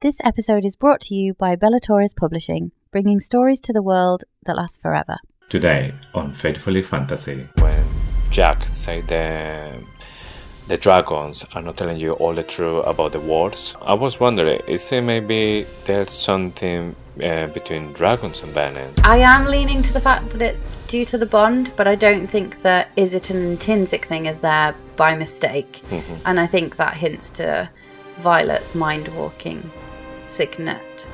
This episode is brought to you by Bellator's Publishing, bringing stories to the world that last forever. Today on Faithfully Fantasy. When Jack said the dragons are not telling you all the truth about the wars, I was wondering, is it maybe there's something between dragons and Venin? I am leaning to the fact that it's due to the bond, but I don't think that is it an intrinsic thing is there by mistake. Mm-hmm. And I think that hints to Violet's mind-walking signet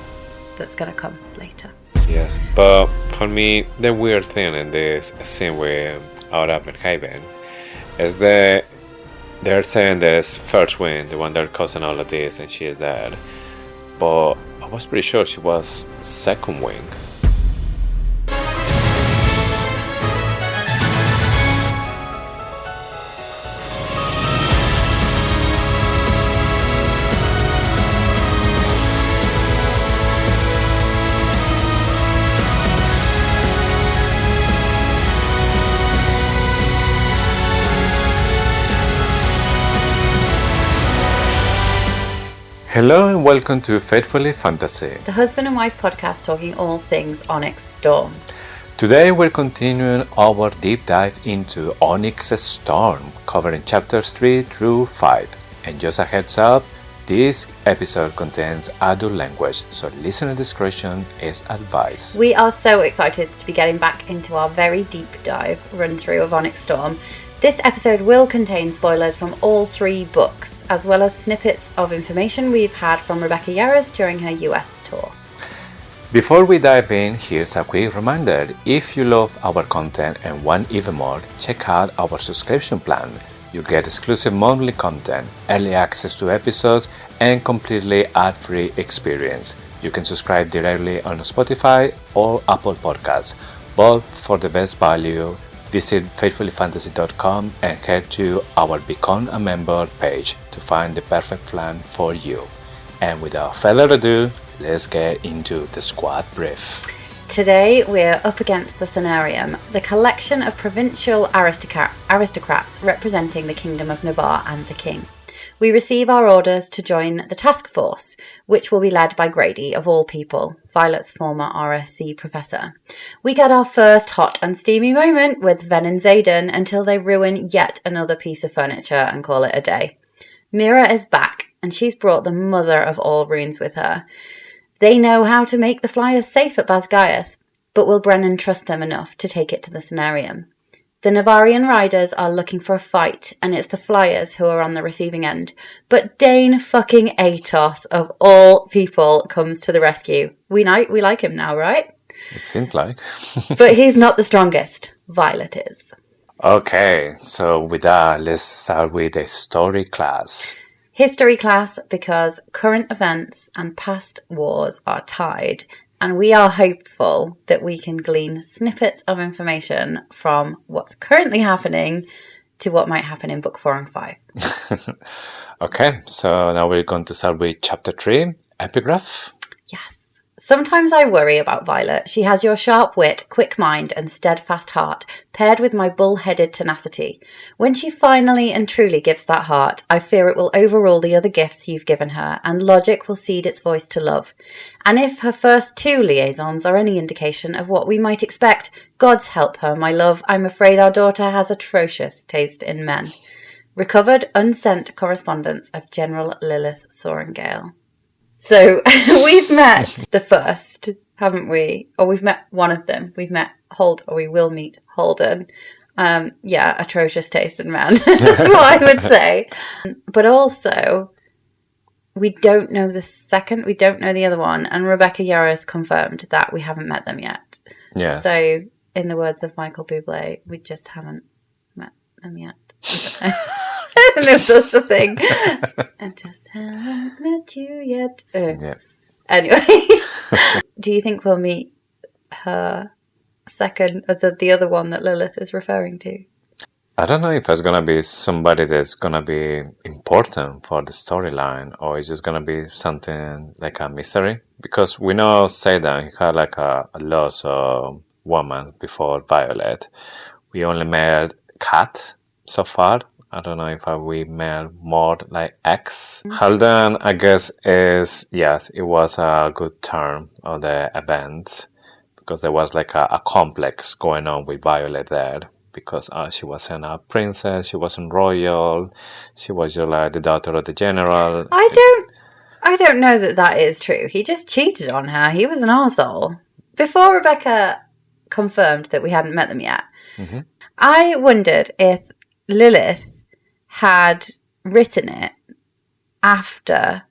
that's going to come later. Yes, but for me, the weird thing in this scene with Aura Beinhaven is that they're saying this first wing, the one that causing all of this, and she is dead. But I was pretty sure she was second wing. Hello and welcome to Faithfully Fantasy, the husband and wife podcast talking all things Onyx Storm. Today we're continuing our deep dive into Onyx Storm, covering chapters 3 through 5. And just a heads up, this episode contains adult language, so listener discretion is advised. We are so excited to be getting back into our very deep dive run through of Onyx Storm. This episode will contain spoilers from all 3 books, as well as snippets of information we've had from Rebecca Yarros during her US tour. Before we dive in, here's a quick reminder. If you love our content and want even more, check out our subscription plan. You'll get exclusive monthly content, early access to episodes, and completely ad-free experience. You can subscribe directly on Spotify or Apple Podcasts, but for the best value, visit faithfullyfantasy.com and head to our Become a Member page to find the perfect plan for you. And without further ado, let's get into the squad brief. Today we're up against the Scenarium, the collection of provincial aristocrats representing the Kingdom of Navarre and the King. We receive our orders to join the task force, which will be led by Grady, of all people, Violet's former RSC professor. We get our first hot and steamy moment with Venin and Xaden until they ruin yet another piece of furniture and call it a day. Mira is back, and she's brought the mother of all runes with her. They know how to make the flyers safe at Basgiath, but will Brennan trust them enough to take it to the Scenarium? The Navarrian riders are looking for a fight, and it's the flyers who are on the receiving end. But Dane fucking Atos, of all people, comes to the rescue. We like him now, right? It seemed like. But he's not the strongest. Violet is. Okay, so with that, let's start with a story class. History class, because current events and past wars are tied. And we are hopeful that we can glean snippets of information from what's currently happening to what might happen in book 4 and 5. Okay, so now we're going to start with chapter 3, epigraph. Yes. Sometimes I worry about Violet. She has your sharp wit, quick mind, and steadfast heart, paired with my bull-headed tenacity. When she finally and truly gives that heart, I fear it will overrule the other gifts you've given her, and logic will cede its voice to love. And if her first 2 liaisons are any indication of what we might expect, God's help her, my love. I'm afraid our daughter has atrocious taste in men. Recovered, unsent correspondence of General Lilith Sorengale. So, we've met the first, haven't we? Or we've met one of them. We've met we will meet Holden. Atrocious taste in man. That's what I would say. But also, we don't know the second, we don't know the other one. And Rebecca Yarros confirmed that we haven't met them yet. Yes. So, in the words of Michael Bublé, we just haven't met them yet. I don't know if that's the thing. I just haven't met you yet. Yeah. Anyway, do you think we'll meet her second, or the other one that Lilith is referring to? I don't know if it's going to be somebody that's going to be important for the storyline, or is it going to be something like a mystery? Because we know Xaden, he had like a lost woman before Violet. We only met Kat so far, I don't know if we male more like X. Haldan, I guess, is, yes, it was a good term of the event because there was like a complex going on with Violet there because she wasn't a princess, she wasn't royal, she was just like the daughter of the general. I don't know that is true. He just cheated on her. He was an arsehole. Before Rebecca confirmed that we hadn't met them yet, I wondered if Lilith had written it after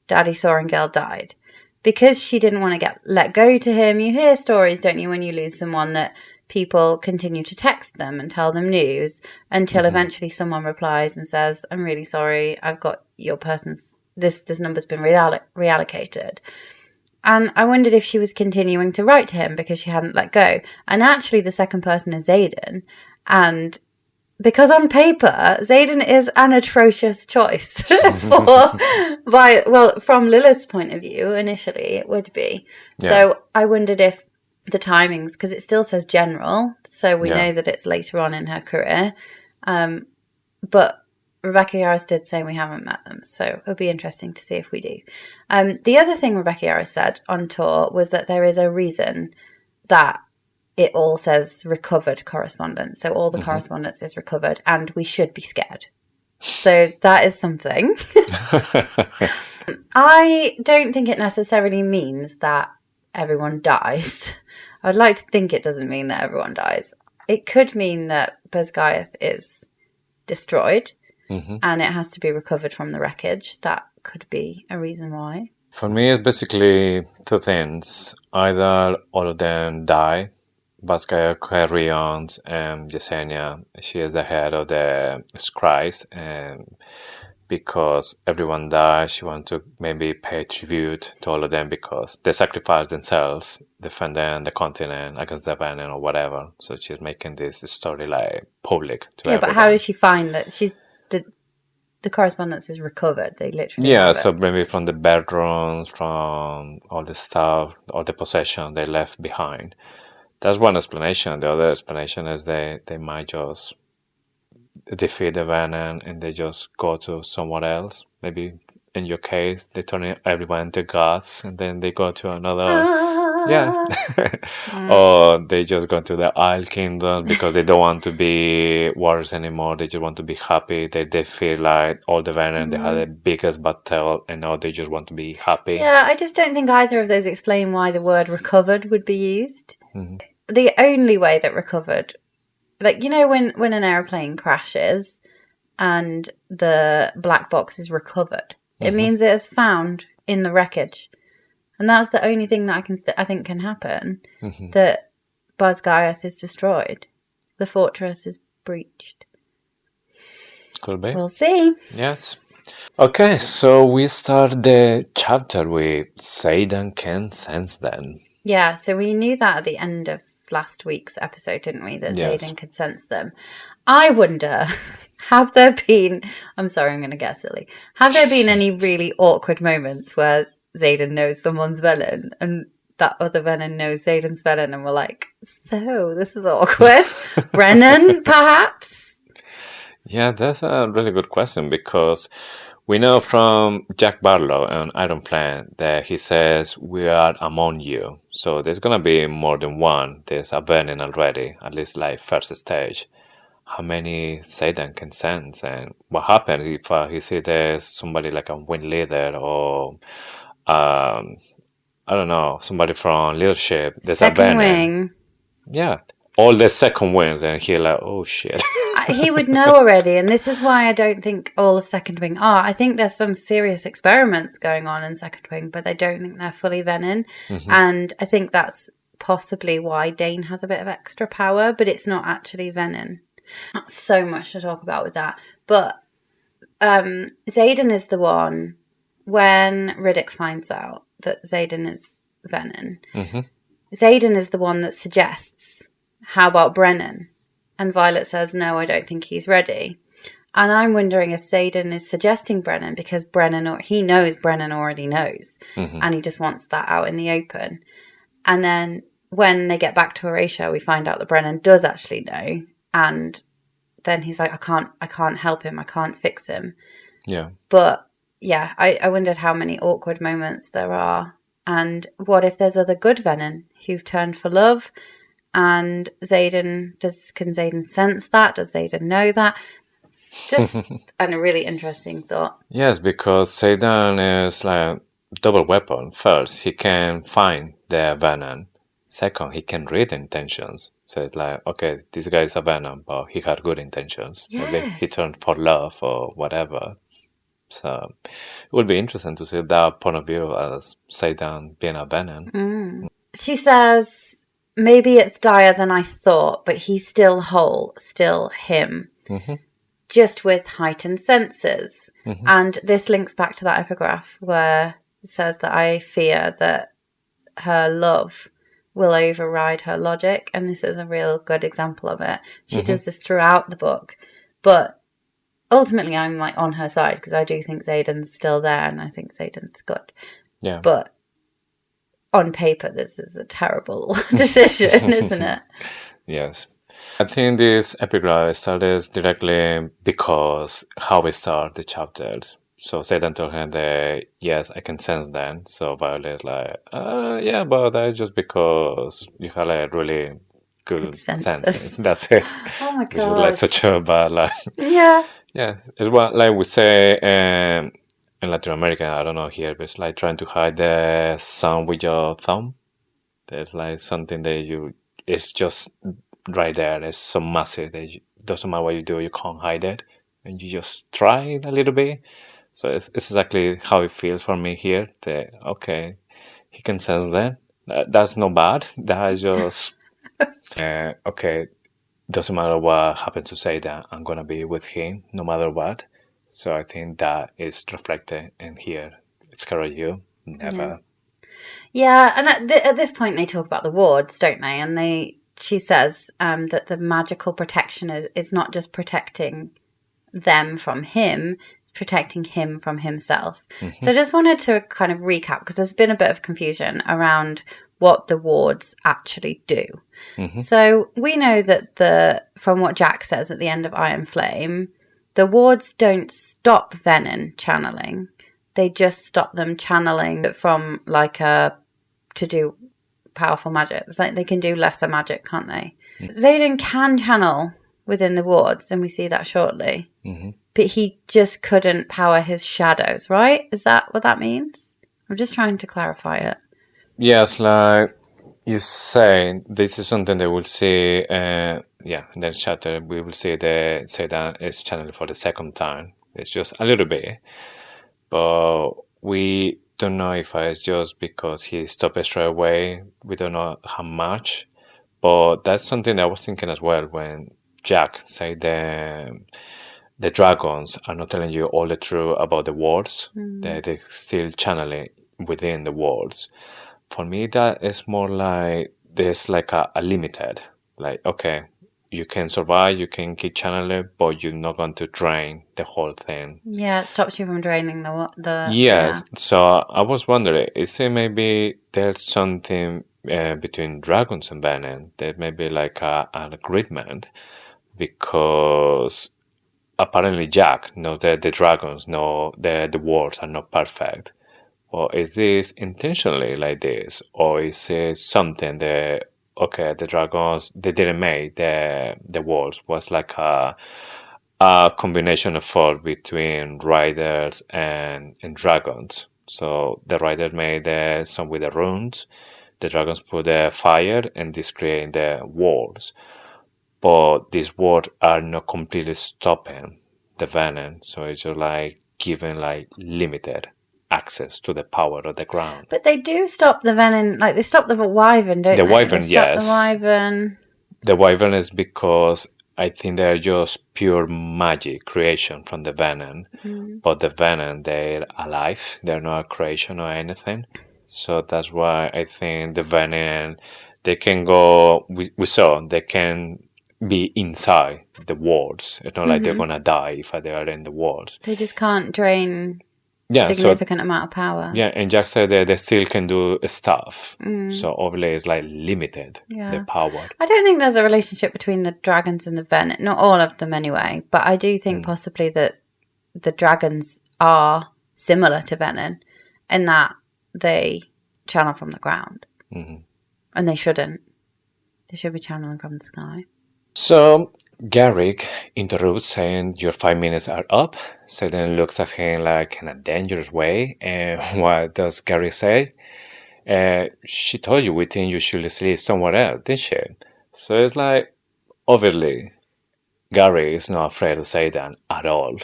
Daddy Sorengale died. Because she didn't want to get let go to him. You hear stories, don't you, when you lose someone, that people continue to text them and tell them news until eventually someone replies and says, I'm really sorry, I've got your person's, this number's been reallocated. And I wondered if she was continuing to write to him because she hadn't let go. And actually the second person is Xaden. And because on paper, Xaden is an atrocious choice from Lilith's point of view, initially it would be. Yeah. So I wondered if the timings, because it still says general, so we know that it's later on in her career. But Rebecca Yarros did say we haven't met them, so it'll be interesting to see if we do. The other thing Rebecca Yarros said on tour was that there is a reason that it all says recovered correspondence. So all the correspondence is recovered and we should be scared. So that is something. I don't think it necessarily means that everyone dies. I would like to think it doesn't mean that everyone dies. It could mean that Basgiath is destroyed and it has to be recovered from the wreckage. That could be a reason why. For me, it's basically two things. Either all of them die, Basgiath carry on, and Yesenia, she is the head of the scribes, and because everyone dies, she wants to maybe pay tribute to all of them because they sacrificed themselves, defending the continent against the Venin or whatever. So she's making this story like public to everyone. But how does she find that she's the correspondence is recovered? They literally so maybe from the bedrooms, from all the stuff, all the possession they left behind. That's one explanation. The other explanation is they might just defeat the Venin and they just go to somewhere else. Maybe in your case, they turn everyone into gods and then they go to another... or they just go to the Isle Kingdom because they don't want to be warriors anymore. They just want to be happy. They feel like all the Venin, they had the biggest battle and now they just want to be happy. Yeah, I just don't think either of those explain why the word recovered would be used. The only way that recovered, like, you know, when an airplane crashes and the black box is recovered, it means it is found in the wreckage. And that's the only thing that I think can happen, that Basgiath is destroyed. The fortress is breached. Could be. We'll see. Yes. Okay, so we start the chapter with Xaden can sense them. Yeah, so we knew that at the end of last week's episode, didn't we? That Xaden could sense them. I wonder, have there been... I'm sorry, I'm going to get silly. Have there been any really awkward moments where Xaden knows someone's Venin and that other Venin knows Xaden's Venin and we're like, so this is awkward? Brennan, perhaps? Yeah, that's a really good question because we know from Jack Barlow on Iron Plan that he says we are among you. So there's going to be more than one. There's a Venin already, at least like first stage. How many Xaden can sense? And what happens if he sees there's somebody like a wing leader or... I don't know, somebody from leadership. There's second a wing. Yeah. All the second wings, and he's like, oh shit. He would know already, and this is why I don't think all of second wing are. I think there's some serious experiments going on in second wing, but I don't think they're fully Venin. And I think that's possibly why Dane has a bit of extra power, but it's not actually Venin. Not so much to talk about with that. But Xaden is the one... When Riddick finds out that Xaden is Venin, Xaden is the one that suggests, how about Brennan? And Violet says, no, I don't think he's ready. And I'm wondering if Xaden is suggesting Brennan because he knows Brennan already knows. And he just wants that out in the open. And then when they get back to Horatio, we find out that Brennan does actually know and then he's like, I can't help him. I can't fix him. Yeah. But yeah, I wondered how many awkward moments there are. And what if there's other good Venin who've turned for love? And can Xaden sense that? Does Xaden know that? It's just a really interesting thought. Yes, because Xaden is like double weapon. First, he can find the Venom. Second, he can read intentions. So it's like, okay, this guy is a Venom, but he had good intentions. Maybe he Yes. turned for love or whatever. So it will be interesting to see that point of view as Xaden being a Venom. She says, maybe it's dire than I thought, but he's still whole, still him. Just with heightened senses. And this links back to that epigraph where it says that I fear that her love will override her logic. And this is a real good example of it. She does this throughout the book. But ultimately, I'm like on her side because I do think Xaden's still there and I think Xaden's good. Yeah. But on paper, this is a terrible decision, isn't it? Yes. I think this epigraph started directly because how we start the chapters. So Xaden told her that, yes, I can sense that. So Violet like, yeah, but that's just because you have like really good senses. That's it. Oh my God. Which is like such a bad line. Yeah. Yeah. It's what like we say in Latin America, I don't know here, but it's like trying to hide the sun with your thumb. There's like something that it's just right there. It's so massive that doesn't matter what you do, you can't hide it. And you just try a little bit. So it's exactly how it feels for me here. That, okay, he can sense that. That's not bad. That's just, okay, doesn't matter what happens to say that I'm going to be with him no matter what. So I think that is reflected in here. It's scared you, never. Yeah, and at this point they talk about the wards, don't they? And she says that the magical protection is not just protecting them from him, it's protecting him from himself. So I just wanted to kind of recap, because there's been a bit of confusion around what the wards actually do. So we know that from what Jack says at the end of Iron Flame, the wards don't stop Venin channeling. They just stop them channeling from to do powerful magic. It's like they can do lesser magic, can't they? Xaden can channel within the wards, and we see that shortly. But he just couldn't power his shadows, right? Is that what that means? I'm just trying to clarify it. Yes, like you say, this is something that we'll see, in the chapter, we will see that Xaden is channeling for the second time. It's just a little bit. But we don't know if it's just because he stopped straight away. We don't know how much. But that's something that I was thinking as well when Jack said the dragons are not telling you all the truth about the words. They still channel it within the words. For me, that is more like there's like a limited. Like, okay, you can survive, you can keep channeling, but you're not going to drain the whole thing. Yeah, it stops you from draining the Yes. So I was wondering, is it maybe there's something between dragons and Venin? There may be like an agreement, because apparently Jack knows that the dragons know that the words are not perfect. Or is this intentionally like this? Or is it something that, okay, the dragons, they didn't make the words, was like a combination of force between riders and dragons. So the riders made some with the runes, the dragons put the fire, and this created the words. But these words are not completely stopping the Venin, so it's just like giving like limited access to the power of the ground. But they do stop the Venin, like they stop the Wyvern, don't they? The Wyvern, yes. The Wyvern. The Wyvern is because I think they're just pure magic creation from the Venin. But the Venin, they're alive. They're not a creation or anything. So that's why I think the Venin, they can go, we saw, they can be inside the walls. It's not like they're going to die if they are in the walls. They just can't drain significant amount of power. Yeah, and Jack said that they still can do stuff. So obviously it's like limited, the power. I don't think there's a relationship between the dragons and the Venin. Not all of them anyway. But I do think possibly that the dragons are similar to Venin in that they channel from the ground. And they shouldn't. They should be channeling from the sky. So Garrick interrupts saying your 5 minutes are up. Xaden looks at him like in a dangerous way. And what does Garrick say? She told you we think you should sleep somewhere else, didn't she? So it's like, obviously, Garrick is not afraid of Xaden at all.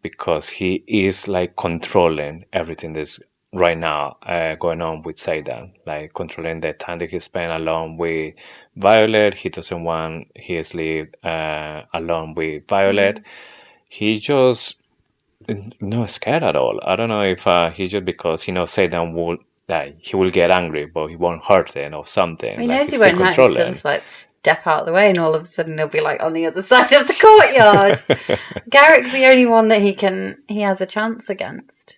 Because he is like controlling everything that's right now going on with Xaden, like controlling the time that he spent alone with Violet. He doesn't want his sleep alone with Violet. He's just not scared at all. I don't know if he's just because he knows Xaden will he will get angry, but he won't hurt him or something. He knows he won't hurt him, so just like step out of the way, and all of a sudden he'll be like on the other side of the courtyard. Garrick's the only one that he has a chance against.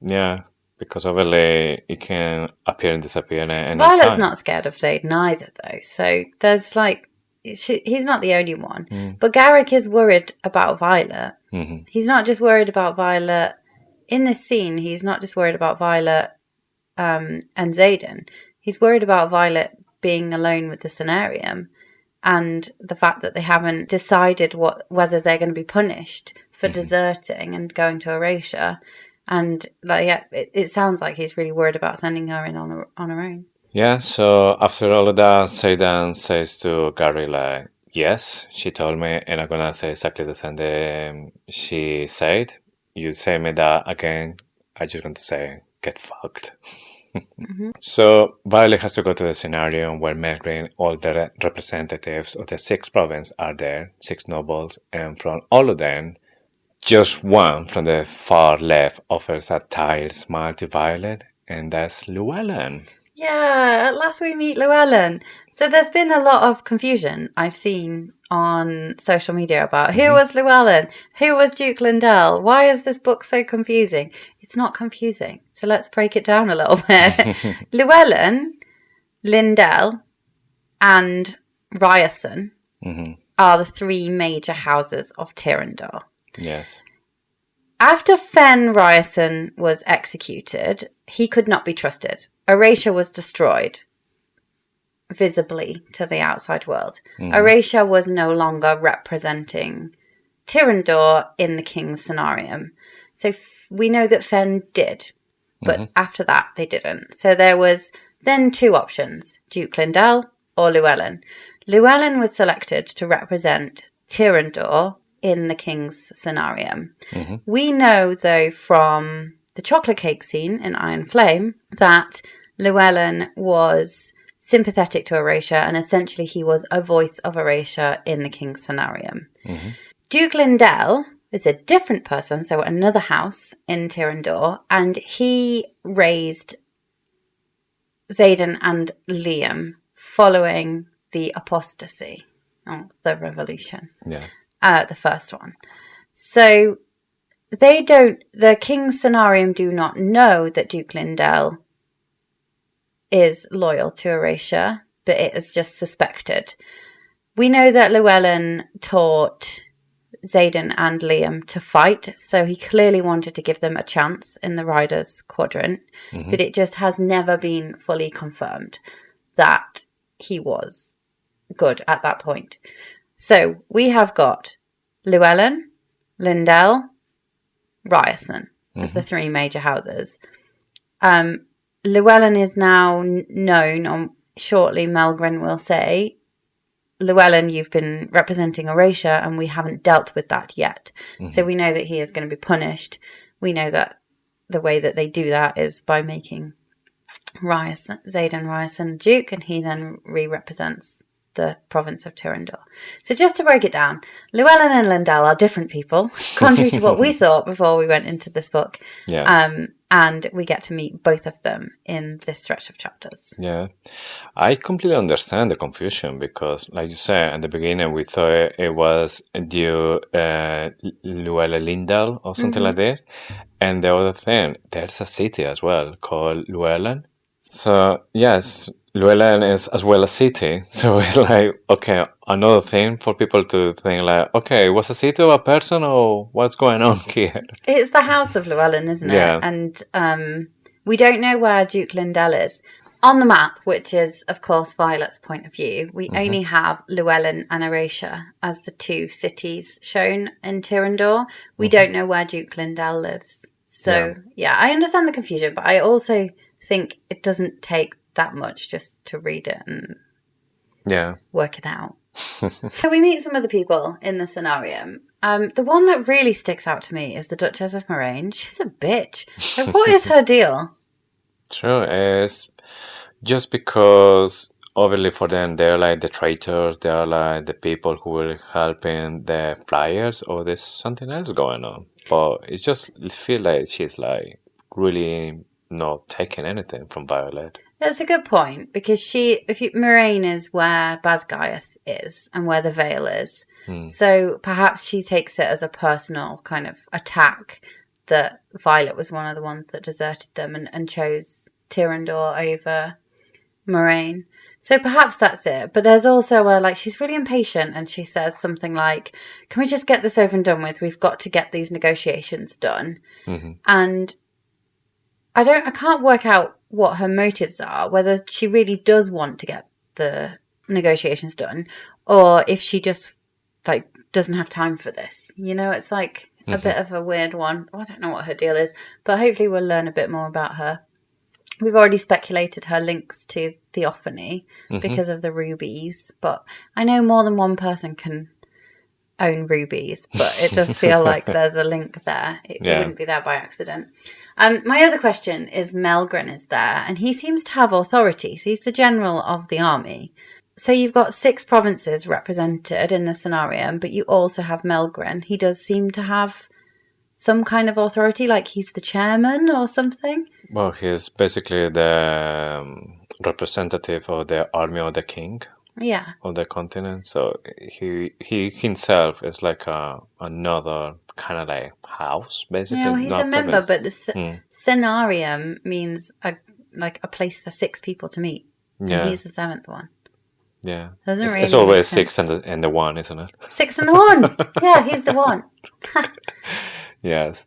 Yeah. Because obviously it can appear and disappear any Violet's time. not scared of Xaden either, though. So there's like, he's not the only one. But Garrick is worried about Violet. He's not just worried about Violet. In this scene, he's not just worried about Violet and Xaden. He's worried about Violet being alone with the Cenarium and the fact that they haven't decided whether they're going to be punished for deserting and going to Erasure. And like, it sounds like he's really worried about sending her in on her own. Yeah, so after all of that, Xaden says to Gary, like, yes, she told me, and I'm gonna say exactly the same that she said. You say me that again, I'm just going to say, get fucked. So Violet has to go to the scenario where Melgreen, all the representatives of the 6 provinces are there, 6 nobles, and from all of them, just one from the far left offers a tired smile to Violet, and that's Llewellyn. Yeah, at last we meet Llewellyn. So there's been a lot of confusion I've seen on social media about who was Llewellyn, who was Duke Lindell, why is this book so confusing? It's not confusing, so let's break it down a little bit. Llewellyn, Lindell, and Ryerson are the 3 major houses of Tyrrendor. Yes. After Fen Ryerson was executed, he could not be trusted. Erasure was destroyed, visibly to the outside world. Erasure was no longer representing Tyrrendor in the King's Cenarium. So we know that Fen did, but after that they didn't. So there was then 2 options, Duke Lindell or Llewellyn. Llewellyn was selected to represent Tyrrendor in the King's Cenarium. We know, though, from the chocolate cake scene in Iron Flame that Llewellyn was sympathetic to Erasure, and essentially he was a voice of Erasure in the King's Cenarium. Duke Lindell is a different person, so another house in Tyrrendor, and he raised Xaden and Liam following the apostasy, the revolution. Yeah. The first one. So the King's Cenarium do not know that Duke Lindell is loyal to Erasure, but it is just suspected. We know that Llewellyn taught Xaden and Liam to fight, so he clearly wanted to give them a chance in the Riders' Quadrant, but it just has never been fully confirmed that he was good at that point. So we have got Llewellyn, Lindell, Ryerson as the 3 major houses. Llewellyn is now known, shortly Melgren will say, Llewellyn, you've been representing Erasure and we haven't dealt with that yet. So we know that he is going to be punished. We know that the way that they do that is by making Xaden Ryerson Duke, and he then re-represents the province of Tyrrendor. So just to break it down, Llewellyn and Lindell are different people, contrary to what we thought before we went into this book. Yeah. And we get to meet both of them in this stretch of chapters. Yeah. I completely understand the confusion because, like you said, at the beginning we thought it was due Llewellyn Lindell or something like that. And the other thing, there's a city as well called Llewellyn. So, yes, Llewellyn is as well a city. So it's like, okay, another thing for people to think like, okay, was a city or a person or what's going on here? It's the House of Llewellyn, isn't Yeah. it? And we don't know where Duke Lindell is. On the map, which is, of course, Violet's point of view, we only have Llewellyn and Erasia as the two cities shown in Tyrrendor. We don't know where Duke Lindell lives. So, yeah, I understand the confusion, but I also think it doesn't take that much just to read it and work it out. So we meet some other people in the scenario. The one that really sticks out to me is the Duchess of Moraine. She's a bitch. Like, what is her deal? True, it's just because obviously for them they're like the traitors, they're like the people who will helping the flyers, or there's something else going on. But it just feels like she's like really not taking anything from Violet. That's a good point, because Moraine is where Basgiath is and where the Vale is. So perhaps she takes it as a personal kind of attack that Violet was one of the ones that deserted them and chose Tyrrendor over Moraine. So perhaps that's it. But there's also she's really impatient, and she says something like, can we just get this over and done with? We've got to get these negotiations done. And I can't work out what her motives are, whether she really does want to get the negotiations done, or if she just doesn't have time for this. You know, it's like a bit of a weird one. I don't know what her deal is, but hopefully we'll learn a bit more about her. We've already speculated her links to Theophany because of the rubies, but I know more than one person can own rubies, but it does feel like there's a link there. It wouldn't be there by accident. My other question is, Melgren is there, and he seems to have authority. So he's the general of the army. So you've got 6 provinces represented in the scenario, but you also have Melgren. He does seem to have some kind of authority, like he's the chairman or something. Well, he's basically the representative of the army of the king. Yeah. Of the continent. So he himself is like another kind of like house, basically. Yeah, well, he's a member, but the scenarium means a place for 6 people to meet. And he's the 7th one. Yeah. It's always 6 and the 1, isn't it? 6 and the 1. Yeah, he's the 1. Yes.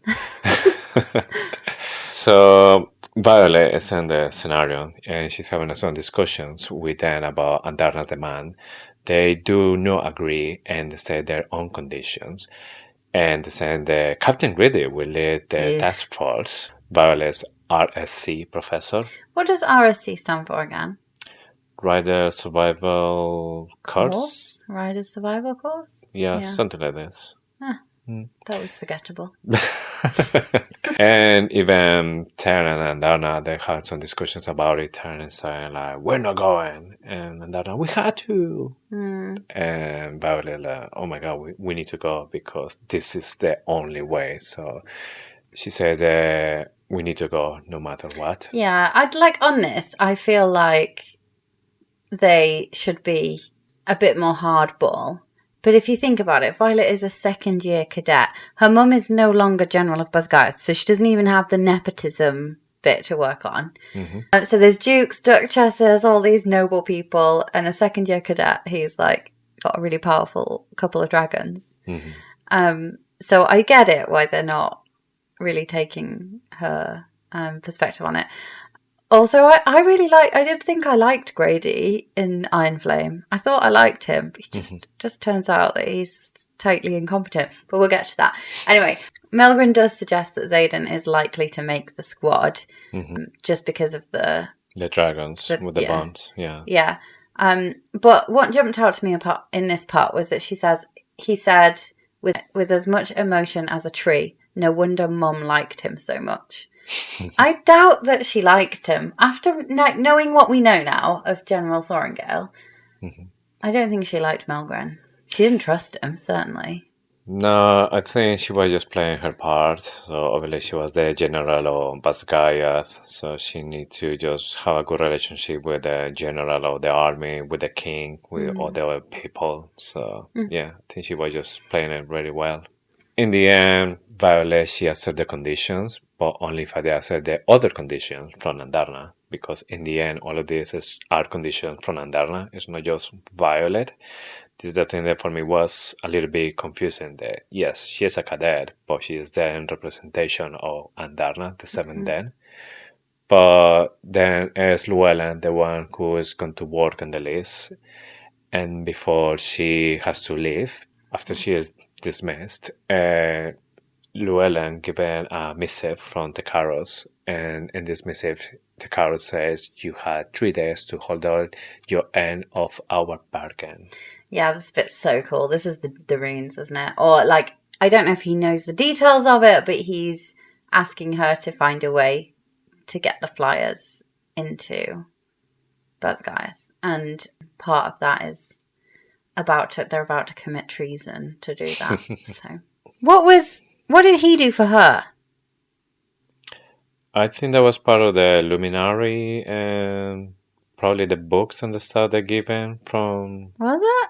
So Violet is in the scenario, and she's having some discussions with them about Andarna's demand. They do not agree, and they say their own conditions. And they say the Captain Greedy will lead the task force. Violet's RSC professor. What does RSC stand for again? Rider Survival Course? Rider Survival Course? Yeah, something like this. That was forgettable. And even Terran and Andarna, they had some discussions about it. Terran saying like, we're not going. And Andarna, we had to. And Violet like, oh my God, we need to go because this is the only way. So she said we need to go no matter what. Yeah, on this, I feel like they should be a bit more hardball. But if you think about it, Violet is a second-year cadet. Her mum is no longer General of Basgiath, so she doesn't even have the nepotism bit to work on. So there's dukes, duchesses, all these noble people, and a second-year cadet who's got a really powerful couple of dragons. So I get it why they're not really taking her perspective on it. Also, I did think I liked Grady in Iron Flame. I thought I liked him. But it just turns out that he's totally incompetent. But we'll get to that. Anyway, Melgren does suggest that Xaden is likely to make the squad just because of the dragons with the bonds. Yeah. Yeah. But what jumped out to me in this part was that he said with as much emotion as a tree, no wonder Mum liked him so much. I doubt that she liked him. After knowing what we know now of General Sorrengail, I don't think she liked Melgren. She didn't trust him, certainly. No, I think she was just playing her part. So obviously she was the general of Basgayat, so she need to just have a good relationship with the general of the army, with the king, with all the other people. So yeah, I think she was just playing it really well. In the end, Violet, she accepted the conditions, but only if they accept the other conditions from Andarna. Because in the end, all of this are conditions from Andarna. It's not just Violet. This is the thing that for me was a little bit confusing. That yes, she is a cadet, but she is there in representation of Andarna, the seventh den. But then is Llewellyn the one who is going to work on the list, and before she has to leave, after she is dismissed, Llewellyn given a missive from the Caros, and in this missive, the Caros says you had 3 days to hold out your end of our bargain. Yeah, this bit's so cool. This is the runes, isn't it? Or, like, I don't know if he knows the details of it, but he's asking her to find a way to get the flyers into Basgaiath. And part of that is they're about to commit treason to do that. So, what did he do for her? I think that was part of the Luminary and probably the books and the stuff they're given from. Was it?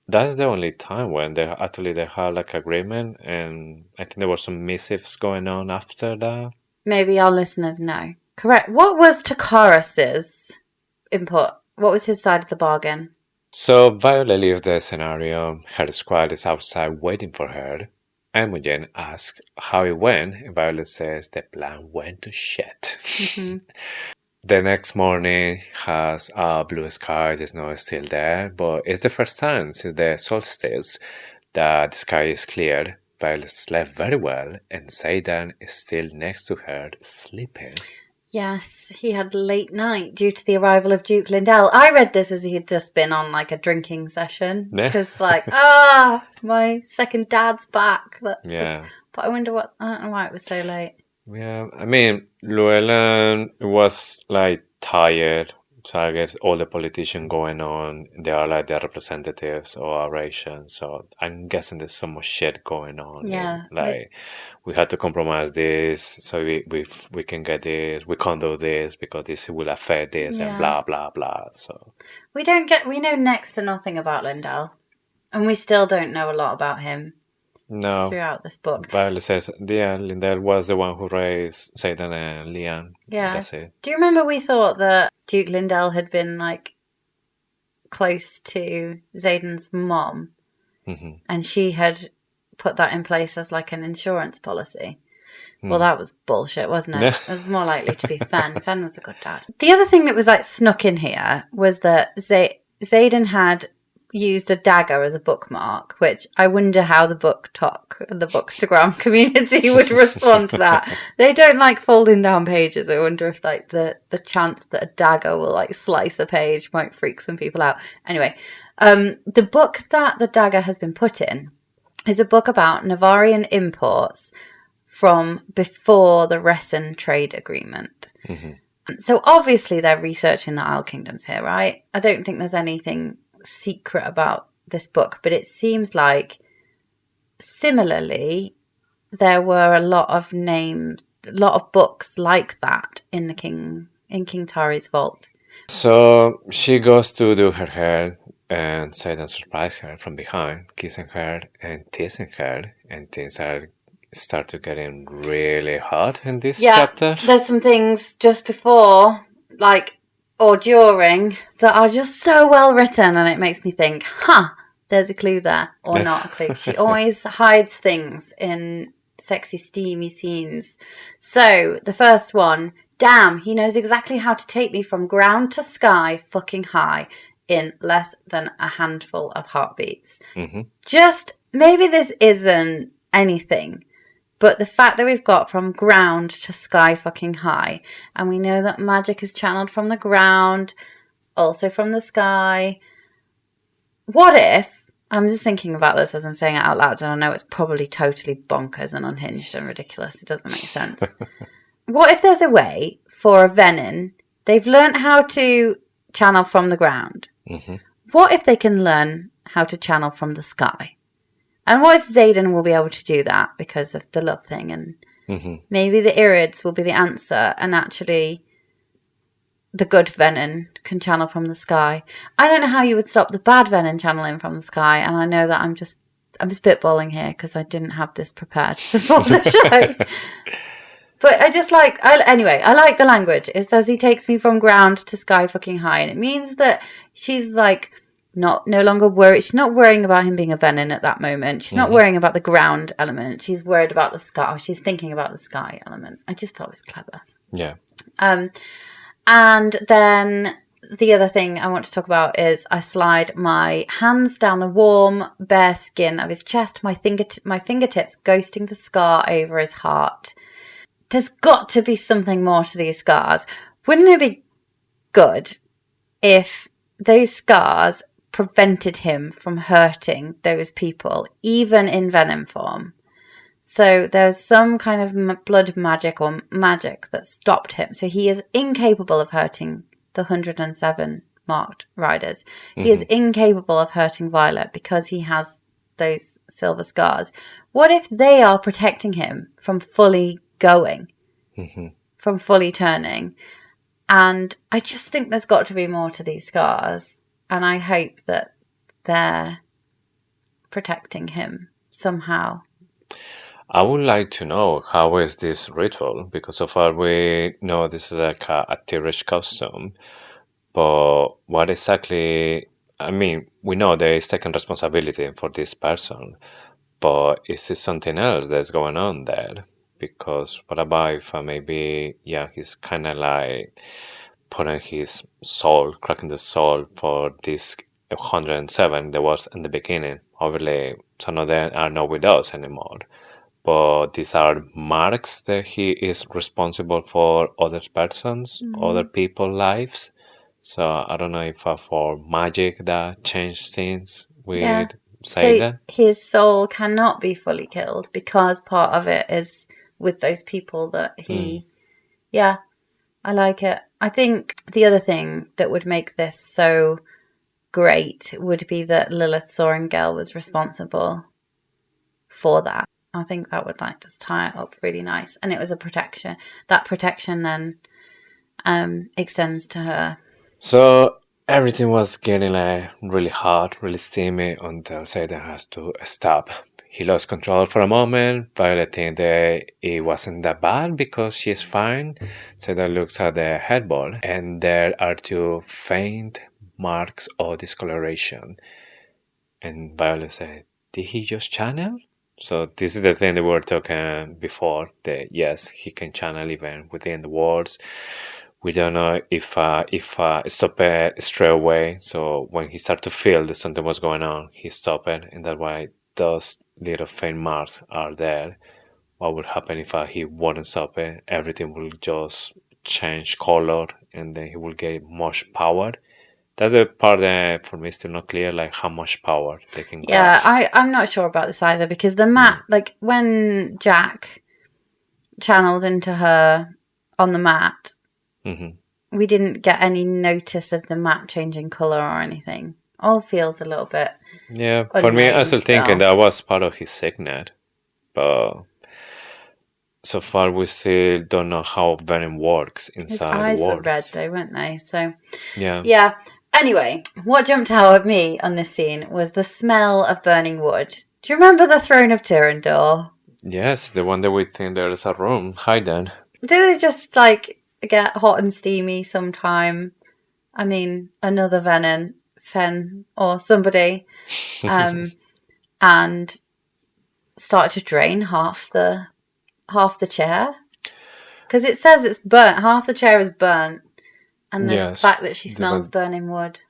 That's the only time when they had like agreement, and I think there were some missives going on after that. Maybe our listeners know. Correct. What was Takaras's input? What was his side of the bargain? So Violet leaves the scenario. Her squad is outside waiting for her. Imogen asks how it went, and Violet says the plan went to shit. The next morning has a blue sky. The snow is still there, but it's the first time since the solstice that the sky is cleared. Violet slept very well, and Xaden is still next to her, sleeping. Yes, he had a late night due to the arrival of Duke Lindell. I read this as he had just been on like a drinking session. Because my second dad's back. But I wonder I don't know why it was so late. Yeah, I mean, Llewellyn was like tired. So I guess all the politicians going on, they are like the representatives of our nation. So I'm guessing there's so much shit going on. Yeah. Like we had to compromise this, so we can get this. We can't do this because this will affect this and blah blah blah. So we know next to nothing about Lindell, and we still don't know a lot about him. No. Throughout this book. Violet says, Lindell was the one who raised Xaden and Leanne. Yeah. That's it. Do you remember we thought that Duke Lindell had been, like, close to Xaden's mom? And she had put that in place as, like, an insurance policy. Well, that was bullshit, wasn't it? It was more likely to be Fen. Fen was a good dad. The other thing that was, like, snuck in here was that Xaden had used a dagger as a bookmark, which I wonder how the Bookstagram community would respond to that. They don't like folding down pages. I wonder if like the chance that a dagger will like slice a page might freak some people out. Anyway, the book that the dagger has been put in is a book about Navarian imports from before the Ressen trade agreement. So obviously they're researching the Isle Kingdoms here, right? I don't think there's anything secret about this book, but it seems like similarly there were a lot of books like that in King Tari's vault. So she goes to do her hair, and Xaden surprises her from behind, kissing her and teasing her, and things start to getting really hot in this chapter. There's some things just before, like, or during, that are just so well written, and it makes me think, there's a clue there, or not a clue. She always hides things in sexy, steamy scenes. So, the first one, damn, he knows exactly how to take me from ground to sky fucking high in less than a handful of heartbeats. Just, maybe this isn't anything, but the fact that we've got from ground to sky fucking high, and we know that magic is channeled from the ground, also from the sky. What if, I'm just thinking about this as I'm saying it out loud, and I know it's probably totally bonkers and unhinged and ridiculous. It doesn't make sense. What if there's a way for a Venin, they've learnt how to channel from the ground. what if they can learn how to channel from the sky? And what if Xaden will be able to do that because of the love thing? And maybe the Irids will be the answer, and actually the good Venin can channel from the sky. I don't know how you would stop the bad Venin channeling from the sky, and I know that I'm spitballing here because I didn't have this prepared before the show. But I like the language. It says he takes me from ground to sky fucking high, and it means that she's like no longer worried. She's not worrying about him being a Venin at that moment. She's not worrying about the ground element. She's worried about the sky. Or she's thinking about the sky element. I just thought it was clever. Yeah. And then the other thing I want to talk about is I slide my hands down the warm, bare skin of his chest, my fingertips ghosting the scar over his heart. There's got to be something more to these scars. Wouldn't it be good if those scars prevented him from hurting those people, even in venom form? So there's some kind of blood magic or magic that stopped him. So he is incapable of hurting the 107 marked riders. He is incapable of hurting Violet because he has those silver scars. What if they are protecting him from fully going, from fully turning? And I just think there's got to be more to these scars. And I hope that they're protecting him somehow. I would like to know how is this ritual, because so far we know this is like a Tirish custom, but what exactly, I mean, we know there is taking responsibility for this person, but is it something else that's going on there? Because what about if maybe, he's kind of like putting his soul, cracking the soul for this 107 that was in the beginning. Obviously, some of them are not with us anymore. But these are marks that he is responsible for other persons, other people's lives. So I don't know if for magic that changed things with Xaden. So his soul cannot be fully killed because part of it is with those people that he... Yeah, I like it. I think the other thing that would make this so great would be that Lilith Sorengale was responsible for that. I think that would just tie it up really nice. And it was a protection. That protection then extends to her. So everything was getting really hot, really steamy until Xaden has to stop. He lost control for a moment. Violet thinks that it wasn't that bad because she's fine. Xaden looks at the headboard and there are two faint marks of discoloration. And Violet said, "Did he just channel?" So this is the thing that we were talking before, that yes, he can channel even within the walls. We don't know if stop it straight away. So when he started to feel that something was going on, he stopped it, and that's why those little faint marks are there. What would happen if he wouldn't stop it? Everything will just change color, and then he will get much power. That's the part that for me is still not clear, how much power they can grasp. Yeah, I'm not sure about this either, because the mat, when Jack channeled into her on the mat, we didn't get any notice of the mat changing colour or anything. All feels a little bit... Yeah, for me, I'm still thinking that was part of his signet, but so far we still don't know how Venin works inside the walls. His eyes were red though, weren't they? So, yeah. Anyway, what jumped out at me on this scene was the smell of burning wood. Do you remember the Throne of Tyrrendor? Yes, the one that we think there is a room hidden. Did it just get hot and steamy sometime? I mean, another Venin, Fen, or somebody, and start to drain half the chair? Because it says it's burnt. Half the chair is burnt. And the fact that she smells burning wood.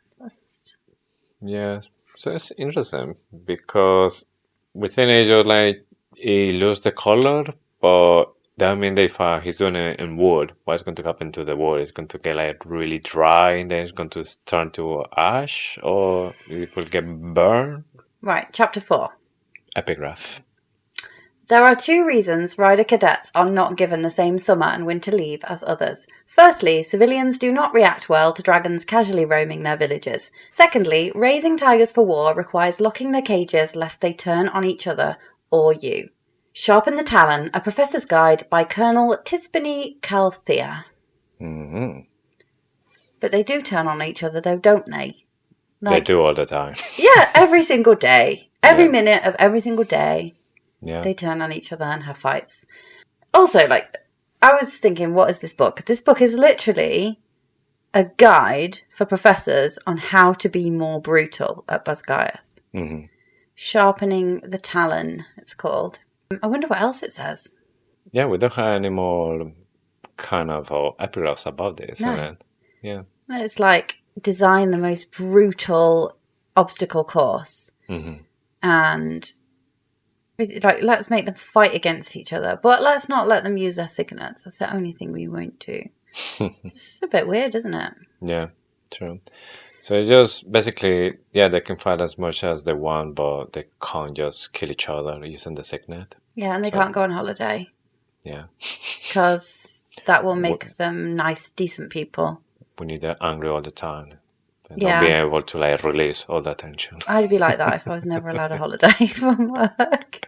Yeah, so it's interesting because within Age, he loses the color, but that means that if he's doing it in wood, what's going to happen to the wood? It's going to get really dry, and then it's going to turn to ash, or it will get burned. Right, chapter 4. Epigraph. There are 2 reasons rider cadets are not given the same summer and winter leave as others. Firstly, civilians do not react well to dragons casually roaming their villages. Secondly, raising tigers for war requires locking their cages lest they turn on each other or you. Sharpen the Talon, A Professor's Guide by Colonel Tispany Calthea. Mm-hmm. But they do turn on each other though, don't they? They do all the time. Yeah, every single day. Every minute of every single day. Yeah. They turn on each other and have fights. Also, like, I was thinking, what is this book? This book is literally a guide for professors on how to be more brutal at Basgiath. Mm-hmm. Sharpening the Talon, it's called. I wonder what else it says. Yeah, we don't have any more kind of epigraphs about this. No. Isn't it? Yeah. It's like, design the most brutal obstacle course. Mm-hmm. And... like, let's make them fight against each other, but let's not let them use their signets. That's the only thing we won't do. It's a bit weird, isn't it? Yeah, true. So it's just basically, yeah, they can fight as much as they want, but they can't just kill each other using the signet. Yeah, and they can't go on holiday. Yeah. Because that will make them nice, decent people. We need them angry all the time. And Yeah. not being able to like release all that tension. I'd be like that if I was never allowed a holiday from work.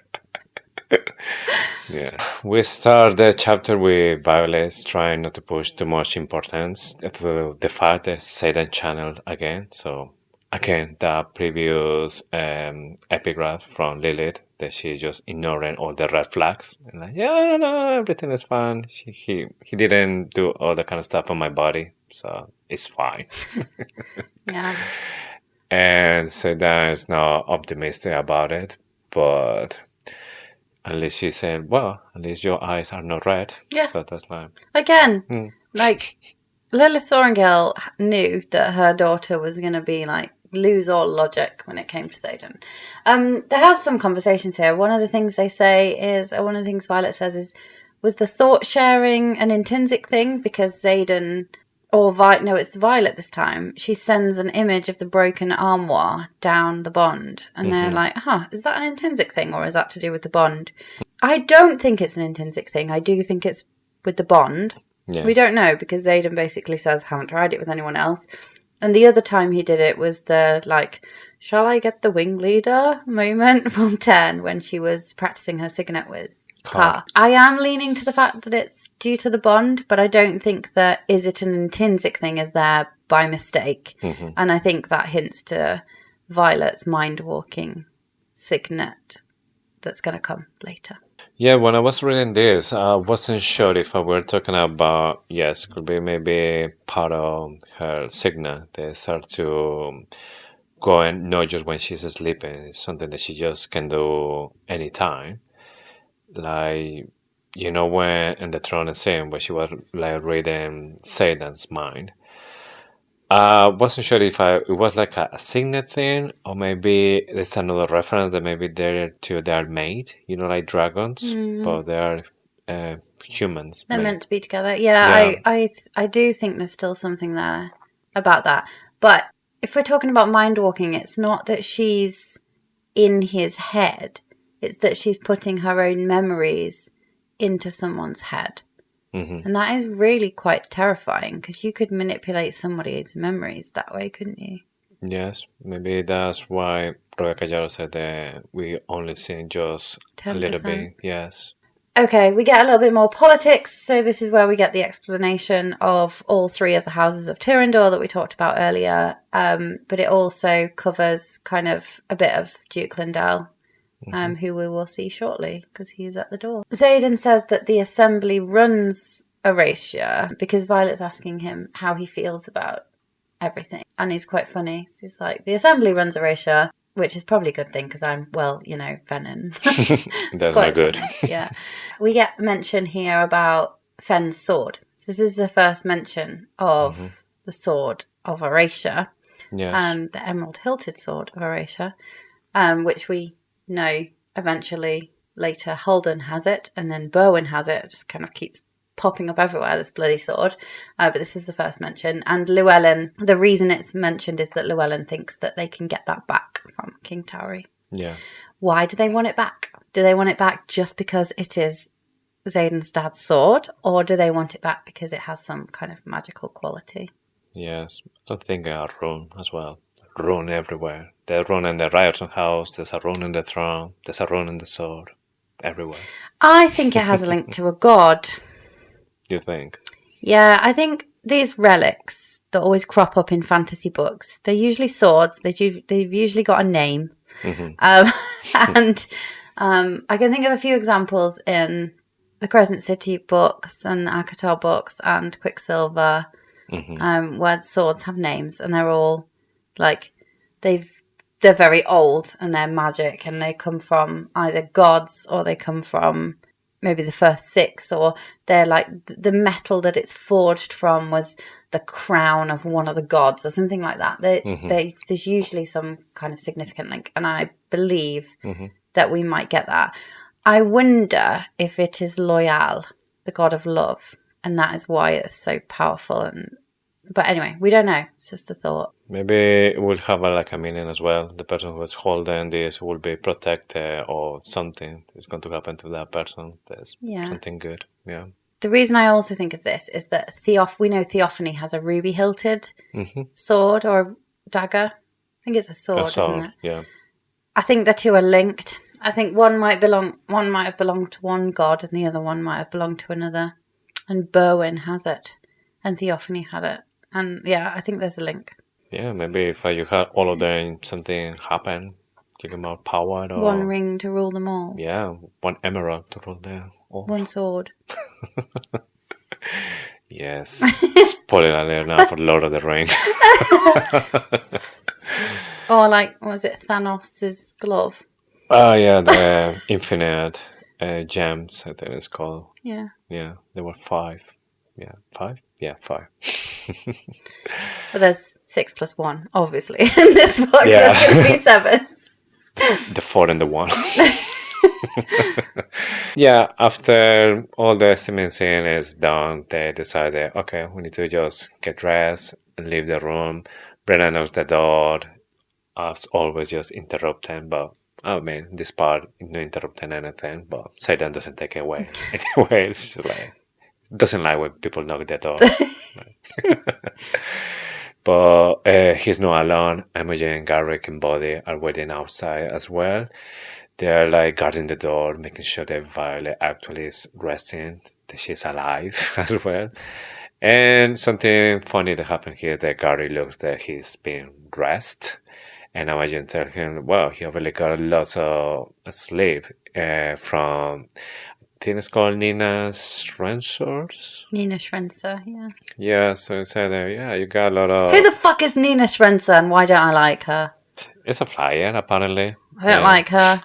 Yeah. We start the chapter with Violet trying not to push too much importance to the fact that Xaden channeled again. So again, the previous epigraph from Lilith that she's just ignoring all the red flags and like, yeah, no, everything is fine. He didn't do all that kind of stuff on my body, so it's fine. Yeah. And Xaden is not optimistic about it, but at least she said, well, at least your eyes are not red. Yeah. So that's like... Again, like, Lilith Sorrengail knew that her daughter was going to be, like, lose all logic when it came to Xaden. They have some conversations here. One of the things they say is, or one of the things Violet says is, was the thought sharing an intrinsic thing? Because Xaden... no, it's Violet this time. She sends an image of the broken armoire down the bond. And they're like, is that an intrinsic thing or is that to do with the bond? I don't think it's an intrinsic thing. I do think it's with the bond. Yeah. We don't know because Xaden basically says, haven't tried it with anyone else. And the other time he did it was the, like, shall I get the wing leader moment from 10 when she was practicing her signet with Car. I am leaning to the fact that it's due to the bond, but I don't think that is it an intrinsic thing is there by mistake. Mm-hmm. And I think that hints to Violet's mind-walking signet that's going to come later. Yeah, when I was reading this, I wasn't sure if I were talking about, yes, it could be maybe part of her signet. They start to go and not just when she's sleeping. It's something that she just can do anytime. Like, you know, when in the throne scene where she was like reading Xaden's mind. I wasn't sure if it was like a signet thing or maybe there's another reference that maybe they're made, you know, like dragons, but they're humans. They're meant to be together. Yeah. I do think there's still something there about that. But if we're talking about mind walking, it's not that she's in his head. It's that she's putting her own memories into someone's head. Mm-hmm. And that is really quite terrifying because you could manipulate somebody's memories that way, couldn't you? Yes, maybe that's why Rebecca Yarrow said that we only see just 10%. A little bit. Yes. Okay, we get a little bit more politics. So this is where we get the explanation of all 3 of the houses of Tyrrendor that we talked about earlier. But it also covers kind of a bit of Duke Lindell. Who we will see shortly because he is at the door. Xaden says that the assembly runs Erasure because Violet's asking him how he feels about everything. And he's quite funny. So he's like, the assembly runs Erasure, which is probably a good thing because I'm, well, you know, Venin. That's not good. Yeah. We get mention here about Fenn's sword. So this is the first mention of the sword of Erasure. Yes. The emerald hilted sword of Erasure, which we know eventually later Holden has it and then Berwyn has it. It just kind of keeps popping up everywhere, this bloody sword. But this is the first mention. And Llewellyn, the reason it's mentioned is that Llewellyn thinks that they can get that back from King Tauri. Yeah. Why do they want it back? Do they want it back just because it is Xaden's dad's sword, or do they want it back because it has some kind of magical quality? Yes, I'm thinking a rune as well. Rune everywhere. There's a rune in the Ryerson house, there's a rune in the throne, there's a rune in the sword. Everywhere. I think it has a link to a god. You think? Yeah, I think these relics that always crop up in fantasy books, they're usually swords. They've usually got a name. And I can think of a few examples in the Crescent City books and Akatar books and Quicksilver, where swords have names, and they're all like they're very old and they're magic, and they come from either gods or they come from maybe the first 6, or they're like the metal that it's forged from was the crown of one of the gods or something like that. There's usually some kind of significant link, and I believe that we might get that. I wonder if it is Loyal, the god of love, and that is why it's so powerful. But anyway, we don't know. It's just a thought. Maybe it will have a meaning as well. The person who is holding this will be protected, or something is going to happen to that person. There's something good. Yeah. The reason I also think of this is that we know Theophany has a ruby-hilted sword or dagger. I think it's a sword, isn't it? Yeah. I think the two are linked. I think one might have belonged to one god, and the other one might have belonged to another. And Berwyn has it, and Theophany had it. And yeah, I think there's a link. Yeah, maybe if you had all of them, something happen, give them more power. Or one ring to rule them all. Yeah, one emerald to rule them all. One sword. Yes. Spoiler alert now for Lord of the Rings. Or like, was it Thanos' glove? Oh, yeah, the infinite gems, I think it's called. Yeah. Yeah, there were 5. Yeah, 5? Yeah, 5. Well, there's 6 plus 1, obviously. In this book, there's going to be 7. The 4 and the 1. Yeah, after all the cement scene is done, they decided, okay, we need to just get dressed and leave the room. Brenna knocks the door, as always, just interrupting, but I mean, this part, no interrupting anything, but Xaden doesn't take it away. Anyway, it's just like, doesn't like when people knock the door. But he's not alone. Imogen and Garrick and Body are waiting outside as well. They're like guarding the door, making sure that Violet actually is resting, that she's alive as well. And something funny that happened here, that Gary looks that he's being dressed. And Imogen tells him, well, he already got lots of sleep from, I think it's called Nina Schrenzer. Nina Schrenzer, yeah. Yeah, so he said, yeah, you got a lot of... Who the fuck is Nina Schrenzer, and why don't I like her? It's a flyer, apparently. I don't like her.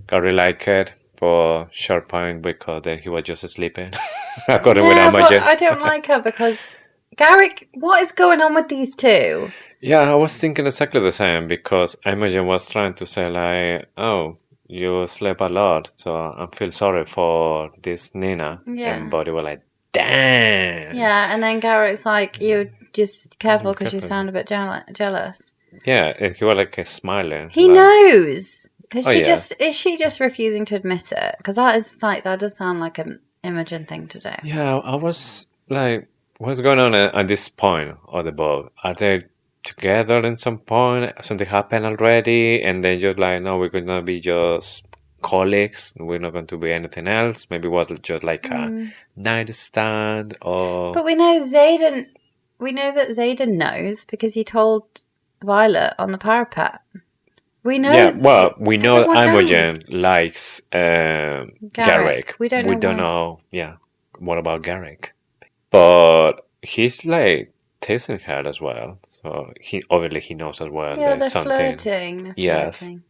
Gary liked it for short point because then he was just sleeping. According with Imogen. I don't like her because... Garrick, what is going on with these two? Yeah, I was thinking exactly the same because Imogen was trying to say like, oh, you sleep a lot, so I feel sorry for this Nina. Yeah. And Body were like, damn. Yeah, and then Garrick's like, you're just careful because you sound a bit jealous. Yeah, and he was like smiling. He like, knows. Is yeah. she just refusing to admit it? Because that does sound like an Imogen thing to do. Yeah, I was like, what's going on at this point of the book? Are they together in some point? Something happened already? And then just like, no, we're going to be just colleagues. We're not going to be anything else. Maybe what just like a nightstand or... But we know Xaden... We know that Xaden knows because he told Violet on the parapet. We know... Yeah, well, we know Imogen likes Garrick. We don't know... Yeah, what about Garrick? But he's like tasting her as well. So he knows as well yeah, there's something. Flirting. Yes. Flirting.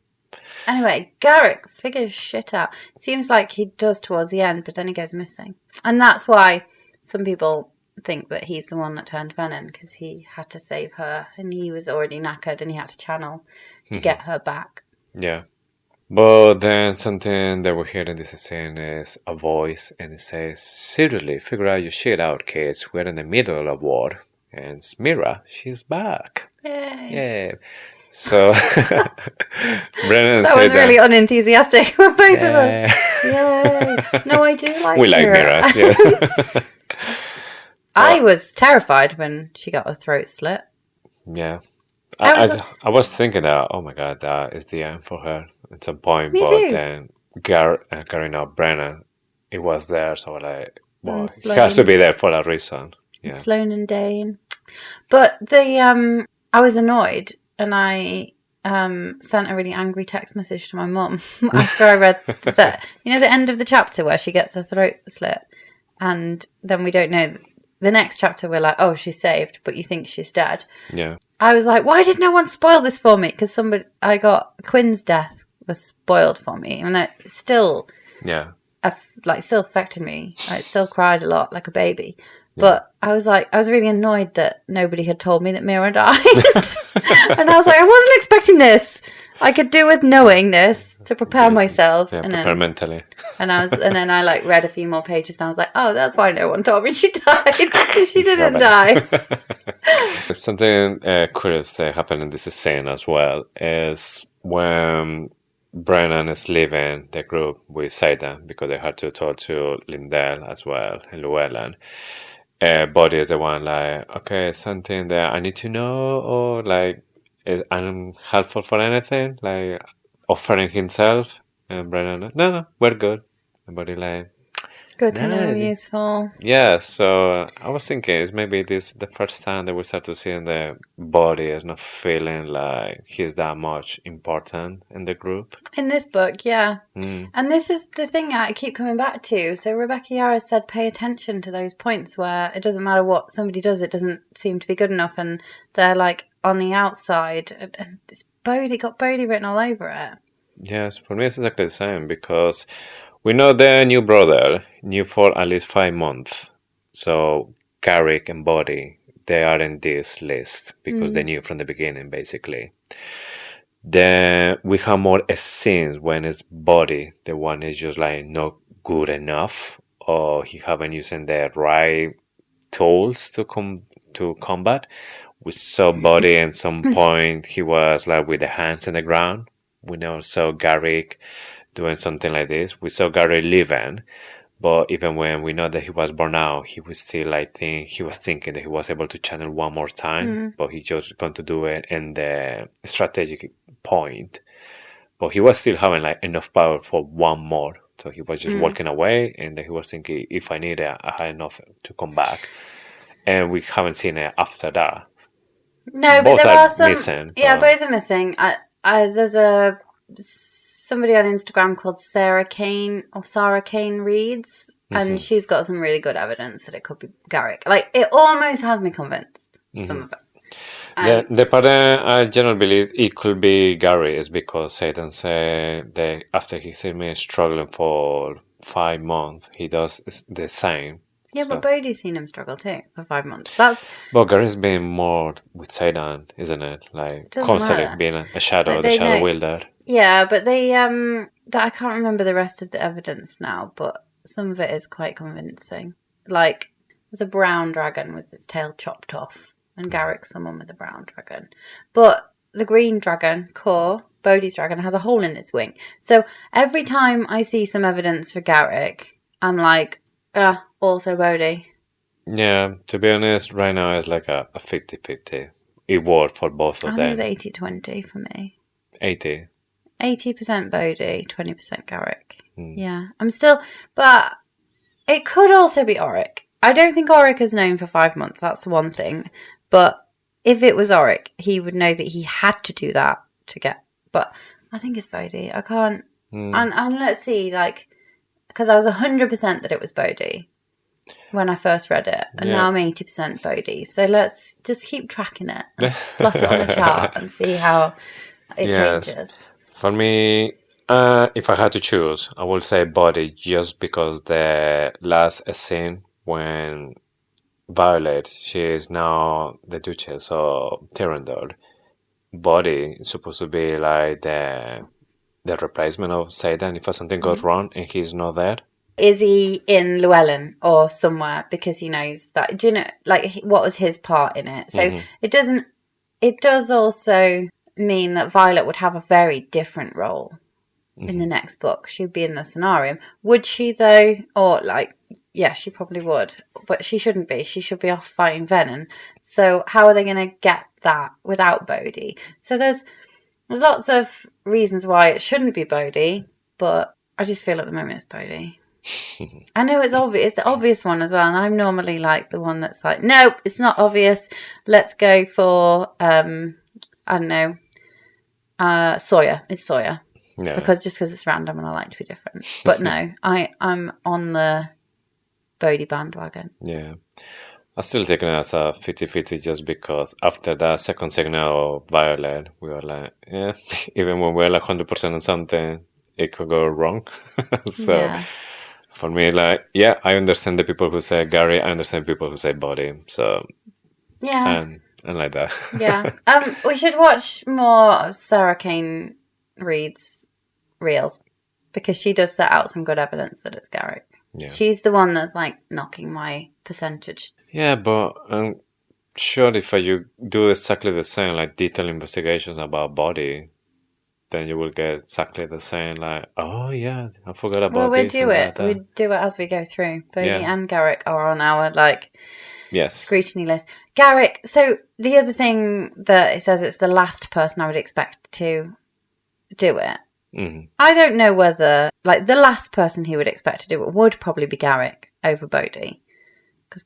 Anyway, Garrick figures shit out. Seems like he does towards the end, but then he goes missing. And that's why some people think that he's the one that turned Venin, because he had to save her and he was already knackered and he had to channel to get her back. Yeah. But then something that we hear in this scene is a voice, and it says, seriously, figure out your shit out, kids. We're in the middle of war. And Smira, she's back. Yay. Yeah. So Brennan That said was really unenthusiastic for both of us. Yeah. Yay. No, I do like We like Mira. Mira. Yeah. I was terrified when she got her throat slit. Yeah. I I was thinking that, oh my god, that is the end for her at some point. Me but too. then Karina Brennan, it was there, so like, well, And he has to Sloane. be there for a reason. Yeah. Sloane and Dane. But I was annoyed, and I sent a really angry text message to my mum after I read that. You know, the end of the chapter where she gets her throat slit, and then we don't know. The next chapter, we're like, oh, she's saved, but you think she's dead. Yeah. I was like, why did no one spoil this for me? Because I got Quinn's death was spoiled for me, and that still, Yeah. still affected me. I still cried a lot, like a baby. But I was really annoyed that nobody had told me that Mira died, and I was like, I wasn't expecting this. I could do with knowing this to prepare myself. Yeah, and prepare mentally. And then I like read a few more pages, and I was like, oh, that's why no one told me she died. She didn't die. Something curious happened in this scene as well is when Brennan is leaving the group with Xaden because they had to talk to Lindell as well and Llewellyn. Body is the one like, okay, something that I need to know, or like I'm helpful for anything, like offering himself. And Brennan, no, we're good. And Body like, Good to no, know, useful. yeah, so I was thinking it's maybe this the first time that we start to see the Body is not feeling like he's that much important in the group. In this book, yeah. And this is the thing I keep coming back to. So Rebecca Yarros said pay attention to those points where it doesn't matter what somebody does, it doesn't seem to be good enough, and they're like on the outside. And it's got Bodhi written all over it. Yes, for me it's exactly the same because we know their new brother knew for at least 5 months. So Garrick and Body, they are in this list because they knew from the beginning, basically. Then we have more scenes when it's Body, the one is just like not good enough, or he haven't using the right tools to combat. We saw Body at some point he was like with the hands in the ground. We now saw Garrick doing something like this. We saw Gary leaving, but even when we know that he was born out, he was still, he was thinking that he was able to channel one more time, but he just going to do it in the strategic point. But he was still having like enough power for one more, so he was just walking away, and then he was thinking, if I need it, I have enough to come back. And we haven't seen it after that. No, Both but there are are some missing. Yeah, both are missing. There's somebody on Instagram called Sarah Kane reads, and she's got some really good evidence that it could be Garrick. Like, it almost has me convinced, some of it. The part I generally believe it could be Gary is because Xaden said that after he seen me struggling for 5 months, he does the same. Yeah, So- but Bodhi's seen him struggle too for 5 months. That's But Gary's been more with Xaden, isn't it? Like Doesn't constantly matter. being a shadow, But the they shadow know- wielder. yeah, but they I can't remember the rest of the evidence now, but some of it is quite convincing. Like, there's a brown dragon with its tail chopped off, and Garrick's the one with the brown dragon. But the green dragon, Bodhi's dragon, has a hole in its wing. So every time I see some evidence for Garrick, I'm like, also Bodhi. Yeah, to be honest, right now it's like a 50-50. It worked for both I of think them. it's 80-20 for me. 80. 80% Bodhi, 20% Garrick. Yeah. But it could also be Auric. I don't think Auric is known for 5 months. That's the one thing. But if it was Auric, he would know that he had to do that to get. But I think it's Bodhi. I can't. And let's see, because I was 100% that it was Bodhi when I first read it, and now I'm 80% Bodhi. So let's just keep tracking it, and plot it on a chart, and see how it changes. For me, if I had to choose, I would say Body, just because the last scene when Violet, she is now the Duchess of Tyrandor. Body is supposed to be like the replacement of Xaden if something goes wrong and he's not there. Is he in Llewellyn or somewhere because he knows that? Do you know, what was his part in it? So it does also mean that Violet would have a very different role in the next book. She'd be in the scenario. Would she though? Or like, yeah, she probably would. But she shouldn't be. She should be off fighting Venin. So how are they going to get that without Bodhi? So there's lots of reasons why it shouldn't be Bodhi, but I just feel at the moment it's Bodhi. I know it's obvious. It's the obvious one as well. And I'm normally like the one that's like, nope, it's not obvious. Let's go for, I don't know, Sawyer. It's Sawyer. Yeah. Because it's random and I like to be different. But no, I'm on the Bodhi bandwagon. Yeah. I'm still taking it as a 50-50 just because after that second signal of Violet, we were like, yeah, even when we're like 100% on something, it could go wrong. So Yeah. for me, like, yeah, I understand the people who say Gary, I understand people who say Body. So, Yeah. and like that. Yeah. We should watch more of Sarah Kane Reed's reels because she does set out some good evidence that it's Garrick. Yeah. She's the one that's like knocking my percentage. Yeah, but I'm sure if you do exactly the same, like detailed investigations about Body, then you will get exactly the same, like, oh yeah, I forgot about Well, we this. do it. That. We do it as we go through. Bodhi Yeah. and Garrick are on our like Yes. scrutiny list. Garrick. So the other thing that it says it's the last person I would expect to do it. Mm-hmm. I don't know whether like the last person he would expect to do it would probably be Garrick over Bodhi. Because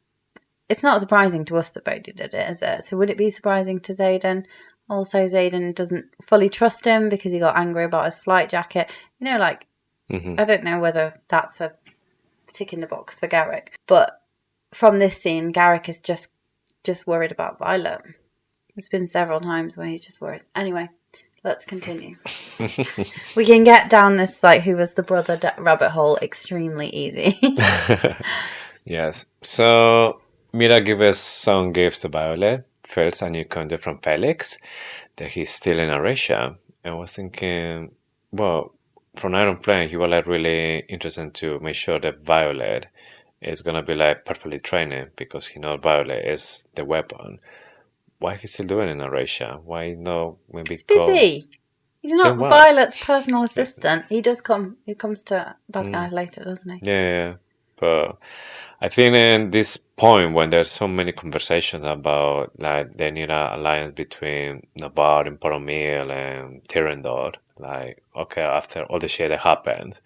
it's not surprising to us that Bodhi did it, is it? So would it be surprising to Xaden? Also, Xaden doesn't fully trust him because he got angry about his flight jacket. You know, like, I don't know whether that's a tick in the box for Garrick. But from this scene, Garrick is just worried about Violet. There's been several times where he's just worried. Anyway, let's continue. We can get down this, like, who was the brother rabbit hole extremely easy. Yes. So, Mira gives us some gifts to Violet. First, a new content from Felix that he's still in Aurasia. And I was thinking, well, from Iron Flame, he was like really interested to make sure that Violet is gonna be like perfectly trained because he knows Violet is the weapon. Why is he still doing it in Aurasia? Why not maybe Busy. He's not Doing what? Violet's personal assistant. He does come. He comes to Basgai later, doesn't he? Yeah. But I think in this point when there's so many conversations about like they need an alliance between Navarre and Poromil and Tyrendor, like, okay, after all the shit that happened,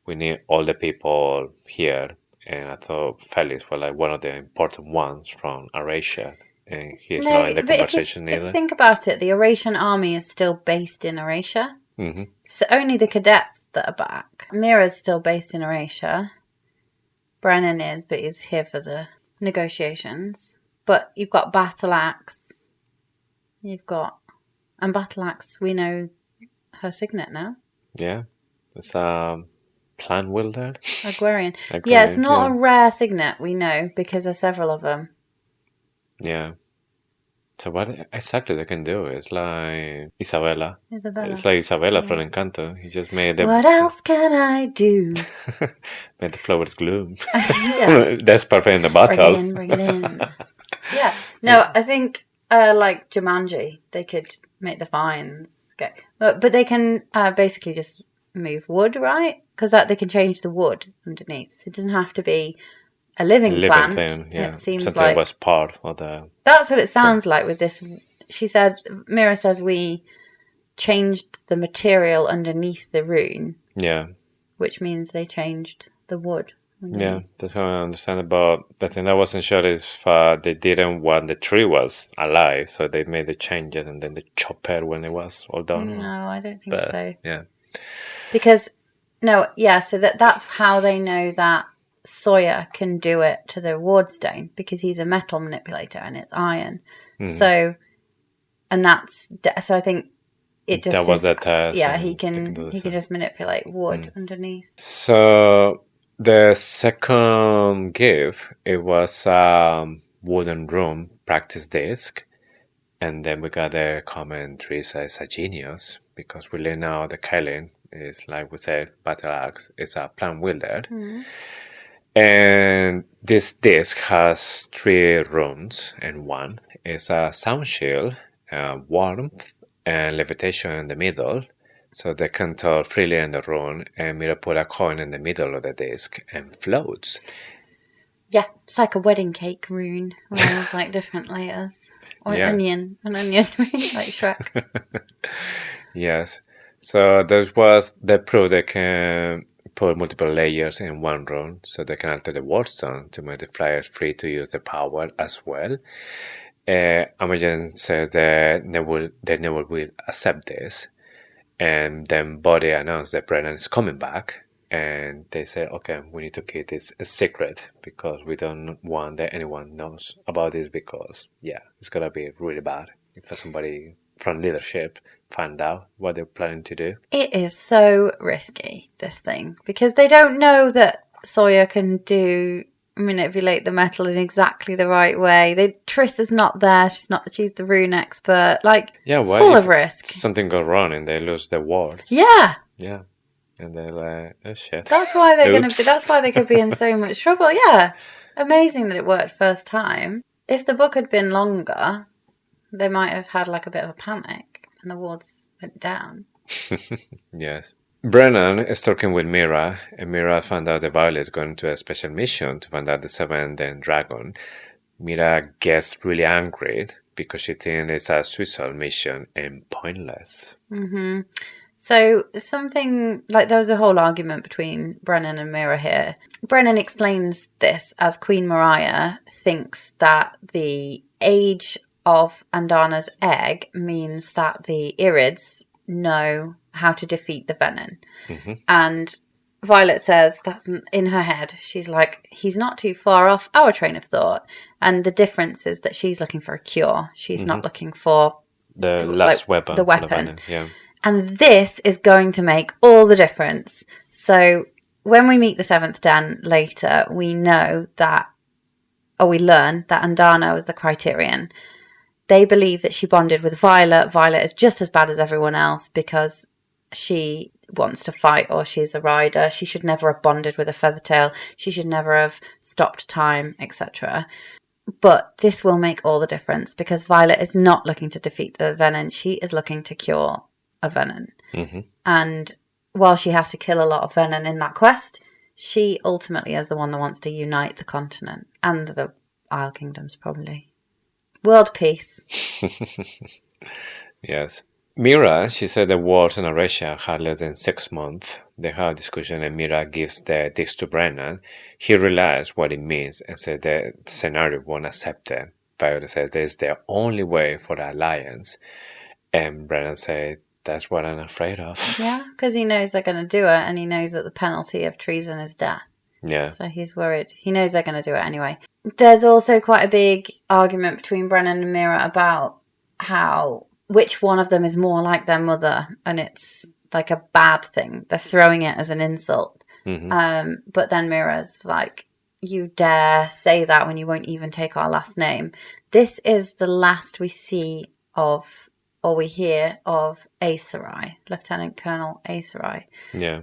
we need all the people here. And I thought Felix was like one of the important ones from Aurasia. And he's not in the conversation if you either. think about it, the Eurasian army is still based in Eurasia. Mm-hmm. So only the cadets that are back. Mira's still based in Eurasia. Brennan is, but he's here for the negotiations. But you've got Battle Axe. And Battle Axe, we know her signet now. Yeah. It's Plan Wielder. Aguarian. Yeah, it's not a rare signet, we know, because there's several of them. Yeah. So what exactly they can do is like Isabella. Isabella. It's like Isabella from Encanto. He just made the What else can I do? made the flowers bloom. Yeah. That's perfect in the battle. Bring it in. Yeah. No, I think like Jumanji, they could make the vines go. But they can basically just move wood, right? Because they can change the wood underneath. So it doesn't have to be a living plant. Thing, yeah. It seems something like was part of the. That's what it sounds like with this. She said, Mira says we changed the material underneath the rune. Yeah. Which means they changed the wood. Yeah, that's how I understand it. But the thing I wasn't sure is they didn't want the tree was alive, so they made the changes and then they chop it when it was all done. No, I don't think so. Yeah. Because, so that's how they know that Sawyer can do it to the wardstone, because he's a metal manipulator and it's iron. So I think it just that was the test. Yeah, he can just manipulate wood underneath. So the second gift, it was wooden room practice desk, and then we got the commentary says a genius, because we learn now the Kylin is, like we said, battle axe is a plant wielder. And this disc has 3 rooms, and one is a sound shield, warmth, and levitation in the middle, so they can talk freely in the room, and Mira put a coin in the middle of the disc and floats. Yeah, it's like a wedding cake rune, where there's like different layers. Or Yeah. an onion rune, like Shrek. Yes. So this was the proof they can put multiple layers in one rune, so they can alter the word zone to make the flyers free to use the power as well. Imogen said that they never will accept this, and then Body announced that Brennan is coming back, and they said, okay, we need to keep this a secret because we don't want that anyone knows about this, because it's gonna be really bad if somebody from leadership find out what they're planning to do. It is so risky, this thing, because they don't know that Sawyer can manipulate the metal in exactly the right way. Triss is not there. She's the rune expert. Full of risk. Something goes wrong and they lose their wards. Yeah. Yeah. And they're like, oh shit. That's why that's why they could be in so much trouble. Yeah. Amazing that it worked first time. If the book had been longer, they might have had a bit of a panic and the wards went down. Yes. Brennan is talking with Mira, and Mira found out that Violet is going to a special mission to find out the seventh dragon. Mira gets really angry because she thinks it's a suicide mission and pointless. Mm-hmm. So there was a whole argument between Brennan and Mira here. Brennan explains this as Queen Mariah thinks that the age of Andana's egg means that the Irids know how to defeat the Venin. Mm-hmm. And Violet says that's in her head. She's like, he's not too far off our train of thought. And the difference is that she's looking for a cure. She's not looking for the last weapon. The weapon. Yeah. And this is going to make all the difference. So when we meet the Seventh Den later, we learn that Andana was the Criterion. They believe that she bonded with Violet. Violet is just as bad as everyone else because she wants to fight, or she's a rider. She should never have bonded with a Feathertail. She should never have stopped time, etc. But this will make all the difference because Violet is not looking to defeat the Venin. She is looking to cure a Venin. Mm-hmm. And while she has to kill a lot of Venin in that quest, she ultimately is the one that wants to unite the continent and the Isle Kingdoms, probably. World peace. Yes. Mira, she said the wars in Arecia had less than 6 months. They had a discussion and Mira gives the disc to Brennan. He realized what it means and said the scenario won't accept it. Violet said this is the only way for the alliance. And Brennan said, that's what I'm afraid of. Yeah, because he knows they're going to do it and he knows that the penalty of treason is death. Yeah. So he's worried. He knows they're going to do it anyway. There's also quite a big argument between Brennan and Mira about which one of them is more like their mother, and it's like a bad thing. They're throwing it as an insult. Mm-hmm. But then Mira's like, you dare say that when you won't even take our last name. This is the last we see of, or we hear of, Aeserai, Lieutenant Colonel Aeserai. Yeah.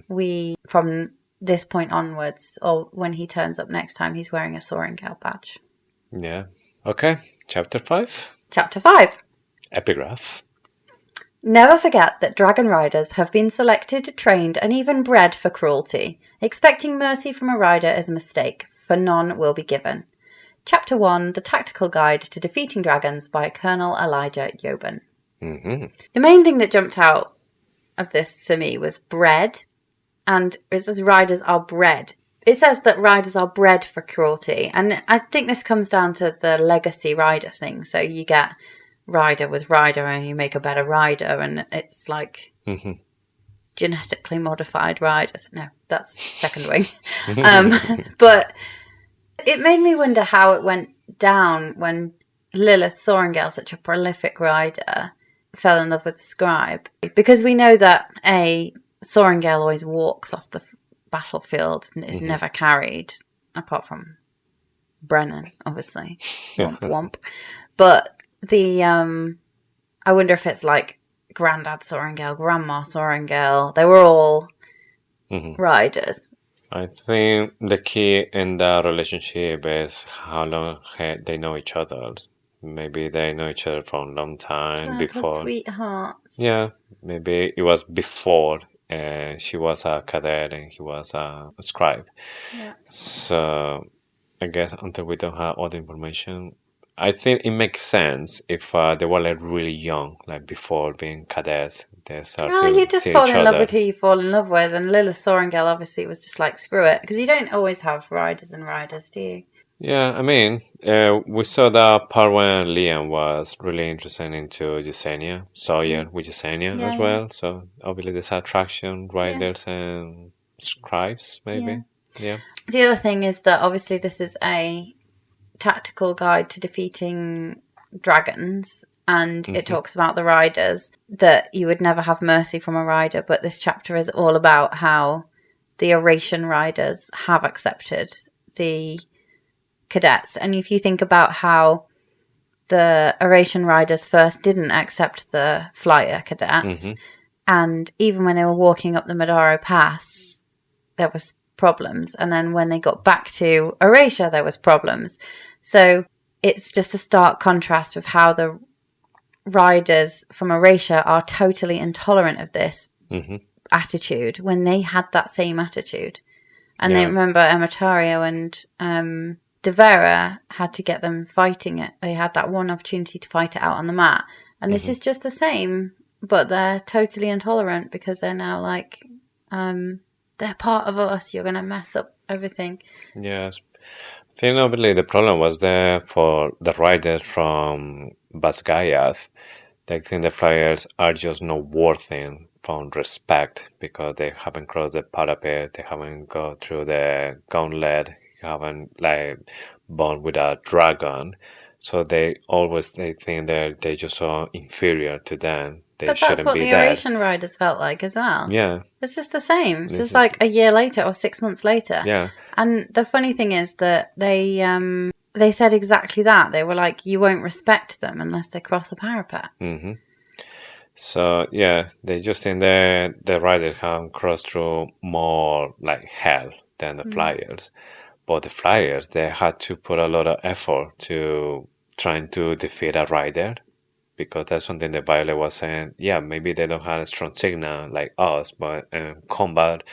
From this point onwards, or when he turns up next time, he's wearing a Soaringale badge. Yeah. Okay. Chapter 5. Chapter 5. Epigraph. Never forget that dragon riders have been selected, trained, and even bred for cruelty. Expecting mercy from a rider is a mistake, for none will be given. Chapter 1, The Tactical Guide to Defeating Dragons by Colonel Elijah Yoban. Mm-hmm. The main thing that jumped out of this to me was bred, and it says riders are bred. It says that riders are bred for cruelty, and I think this comes down to the legacy rider thing. So you get rider with rider and you make a better rider, and it's like genetically modified riders. No, that's second wing. But it made me wonder how it went down when Lilith Soaringale, such a prolific rider, fell in love with the scribe, because we know that Soaringale always walks off the battlefield and is never carried, apart from Brennan, obviously. Womp womp. But I wonder if it's like Grandad Soaringale, Grandma Soaringale. They were all riders. I think the key in the relationship is how long they know each other. Maybe they know each other for a long time Childhood before. sweethearts. Yeah, maybe it was before she was a cadet and he was a scribe. Yeah. So I guess until we don't have all the information, I think it makes sense if they were like really young, like before being cadets, they start Oh, to you just see fall each in love other. with who you fall in love with, and Lilith Sorengale obviously was just like, screw it, because you don't always have riders and riders, do you? Yeah, I mean, we saw that part when Liam was really interested into Yesenia, Sawyer with Yesenia Yeah, as yeah. well. So obviously there's attraction, riders and scribes, maybe. Yeah. The other thing is that obviously this is a tactical guide to defeating dragons, and it talks about the riders, that you would never have mercy from a rider, but this chapter is all about how the Eurasian riders have accepted the cadets. And if you think about how the Eurasian riders first didn't accept the flyer cadets, and even when they were walking up the Madaro Pass, there was problems, and then when they got back to Eurasia, there was problems. So it's just a stark contrast of how the riders from Eurasia are totally intolerant of this attitude when they had that same attitude. And they remember Ematario and De Vera had to get them fighting it. They had that one opportunity to fight it out on the mat. And this is just the same, but they're totally intolerant because they're now like, they're part of us. You're going to mess up everything. Yes. I think obviously the problem was there for the riders from Basgayath. They think the flyers are just not worthy from respect because they haven't crossed the parapet, they haven't gone through the gauntlet, haven't like born with a dragon. So they think they just are inferior to them. They But that's shouldn't what be the there. Eurasian riders felt like as well. Yeah. It's just the same. It's This just is- like a year later or 6 months later. Yeah. And the funny thing is that they said exactly that. They were like, you won't respect them unless they cross a parapet. So yeah, they just think the riders can cross through more like hell than the flyers. But the flyers, they had to put a lot of effort to trying to defeat a rider, because that's something that Violet was saying. Yeah, maybe they don't have a strong signet like us, but combat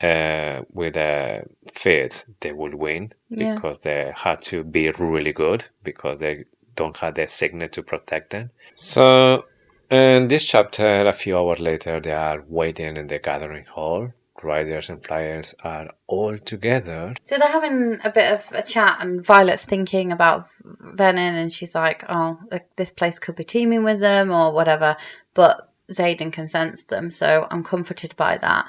with a feat, they will win because they had to be really good because they don't have the signet to protect them. So in this chapter, a few hours later, they are waiting in the gathering hall. Riders and flyers are all together. So they're having a bit of a chat, and Violet's thinking about Venin, and she's like, oh, this place could be teeming with them or whatever. But Xaden can sense them, so I'm comforted by that.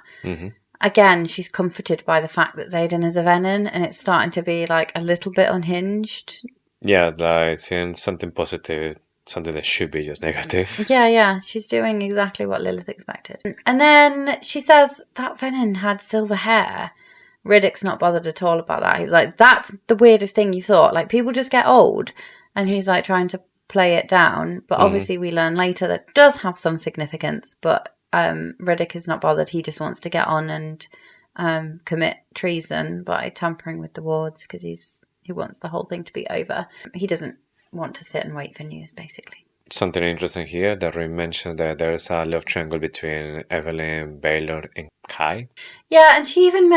Again, she's comforted by the fact that Xaden is a Venin, and it's starting to be like a little bit unhinged. Yeah, like seeing something positive, something that should be just negative. Yeah, she's doing exactly what Lilith expected. And then she says that Venin had silver hair. Riddick's not bothered at all about that. He was like, that's the weirdest thing you thought. Like, people just get old. And he's like trying to play it down. But obviously we learn later that it does have some significance. But Riddick is not bothered. He just wants to get on and commit treason by tampering with the wards because he wants the whole thing to be over. He doesn't want to sit and wait for news, basically. Something interesting here that we mentioned that there is a love triangle between Evelyn, Baylor, and Kai. Yeah, and she even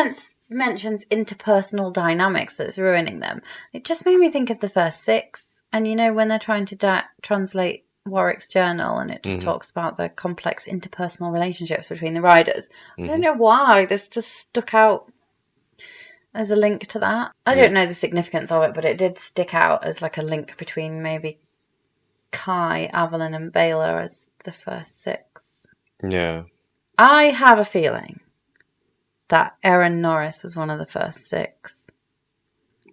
mentions interpersonal dynamics that's ruining them. It just made me think of the first 6. And you know, when they're trying to translate Warwick's journal, and it just talks about the complex interpersonal relationships between the riders. I don't know why this just stuck out as a link to that. I don't know the significance of it, but it did stick out as like a link between maybe Kai, Avalon, and Baylor as the first 6. Yeah. I have a feeling that Eran Norris was one of the first 6.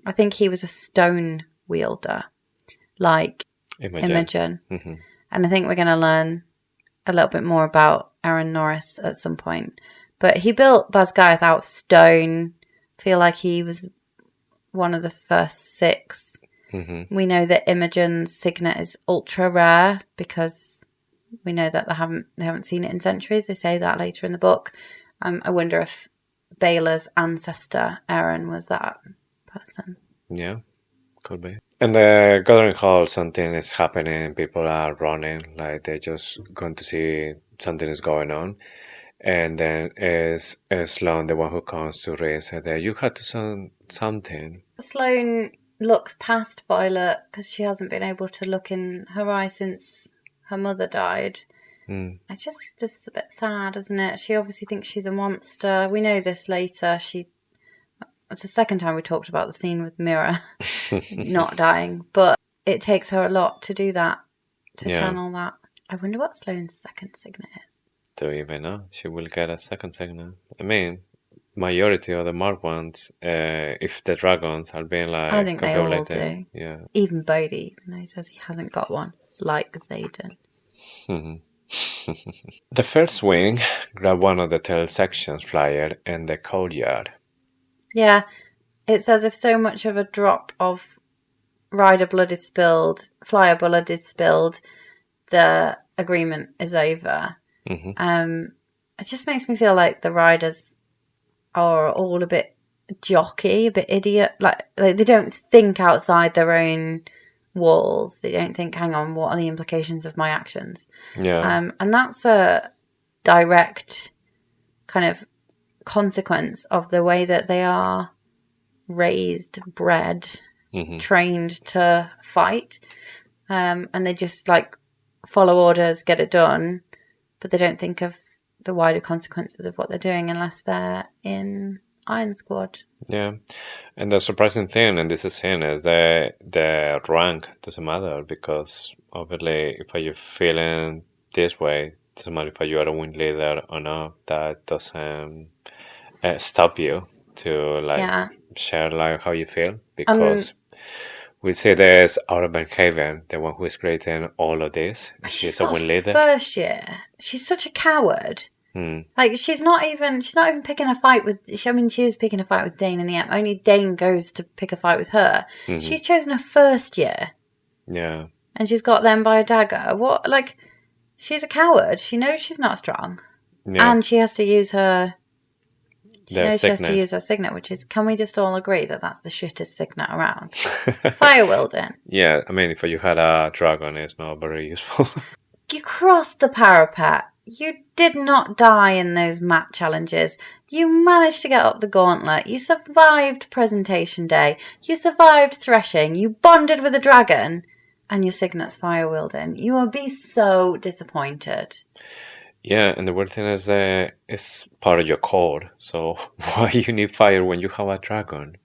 I think he was a stone wielder, like Imogen. And I think we're going to learn a little bit more about Eran Norris at some point. But he built Basgayath out of stone. I feel like he was one of the first 6. We know that Imogen's signet is ultra rare because we know that they haven't seen it in centuries. They say that later in the book. I wonder if Baylor's ancestor Eran was that person. Yeah, could be. And the gathering hall, something is happening. People are running, like they're just going to see something is going on. And then is Sloan the one who comes to raise her there? You had to say something. Sloan looks past Violet because she hasn't been able to look in her eye since her mother died. It's just a bit sad, isn't it? She obviously thinks she's a monster. We know this later. It's the second time we talked about the scene with Mira not dying, but it takes her a lot to do that, to channel that. I wonder what Sloane's second signet is. Don't even know. She will get a second signet. I mean, majority of the marked ones, if the dragons are being like, I think they all confabulated. do. Yeah. Even Bodhi, even though he says he hasn't got one, like Xaden. The first wing grabbed one of the tail sections flyer in the courtyard. Yeah, it's as if so much of a drop of rider blood is spilled, flyer blood is spilled, the agreement is over. It just makes me feel like the riders are all a bit jockey, a bit idiot. Like they don't think outside their own walls. They don't think, hang on, what are the implications of my actions? Yeah. And that's a direct kind of consequence of the way that they are raised, bred, trained to fight. And they just like follow orders, get it done, but they don't think of the wider consequences of what they're doing unless they're in Iron Squad. Yeah. And the surprising thing in this scene is that the rank doesn't matter, because obviously if you're feeling this way, it doesn't matter if you are a wing leader or not, that doesn't stop you to like share like how you feel, because we see there's Aura Beinhaven, the one who is creating all of this. She's a wing leader. First year, she's such a coward. Like she's not even picking a fight with. She is picking a fight with Dane in the end. Only Dane goes to pick a fight with her. She's chosen her first year. Yeah. And she's got them by a dagger. What? Like, she's a coward. She knows she's not strong, and she has to use her. She knows she has to use her signet, which is, can we just all agree that that's the shittest signet around? Fire wielding. Yeah, I mean, if you had a dragon, it's not very useful. You crossed the parapet. You did not die in those mat challenges. You managed to get up the gauntlet. You survived presentation day. You survived threshing. You bonded with a dragon. And your signet's fire wielding. You will be so disappointed. Yeah, and the weird thing is it's part of your core. So why you need fire when you have a dragon?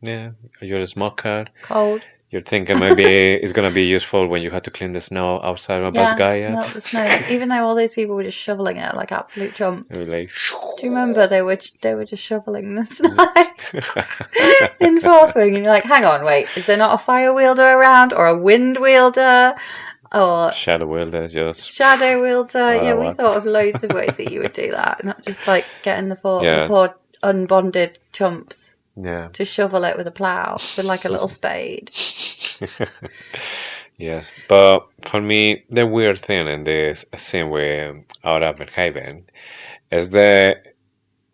You're a smoker. Cold. You're thinking maybe it's going to be useful when you had to clean the snow outside of Basgaia. Melt the snow. Even though all those people were just shoveling it like absolute chumps. It was like, do you remember they were just shoveling the snow in fourth wing? And you're like, hang on, wait, is there not a fire wielder around or a wind wielder? Or shadow wielder, just shadow wielder. We thought of loads of ways that you would do that, not just like getting the poor unbonded chumps to shovel it with a plough with like a little spade. Yes, but for me, the weird thing in this scene with Aura Beinhaven is that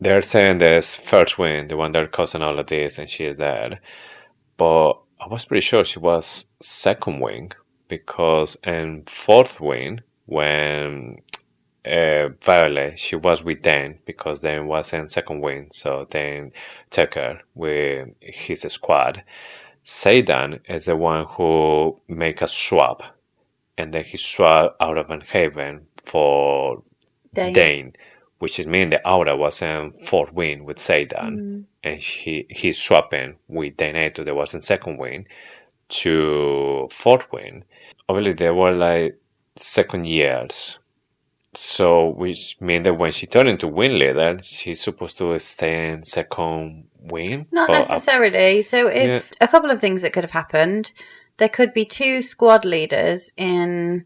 they're saying this first wing, the one that causing all of this, and she is dead. But I was pretty sure she was second wing, because in fourth wing, when Violet, she was with Dan, because Dan was in second wing, so Dan took her with his squad. Xaden is the one who make a swap, and then he swap Aura Beinhaven for Dane, which is mean the Aura was in fourth wing with Xaden, and he's swapping with Daenator that was in second wing to fourth wing. Obviously, they were like second years. So, which means that when she turned into wing leader, she's supposed to stay in second wing? Not necessarily. So, if a couple of things that could have happened, there could be two squad leaders in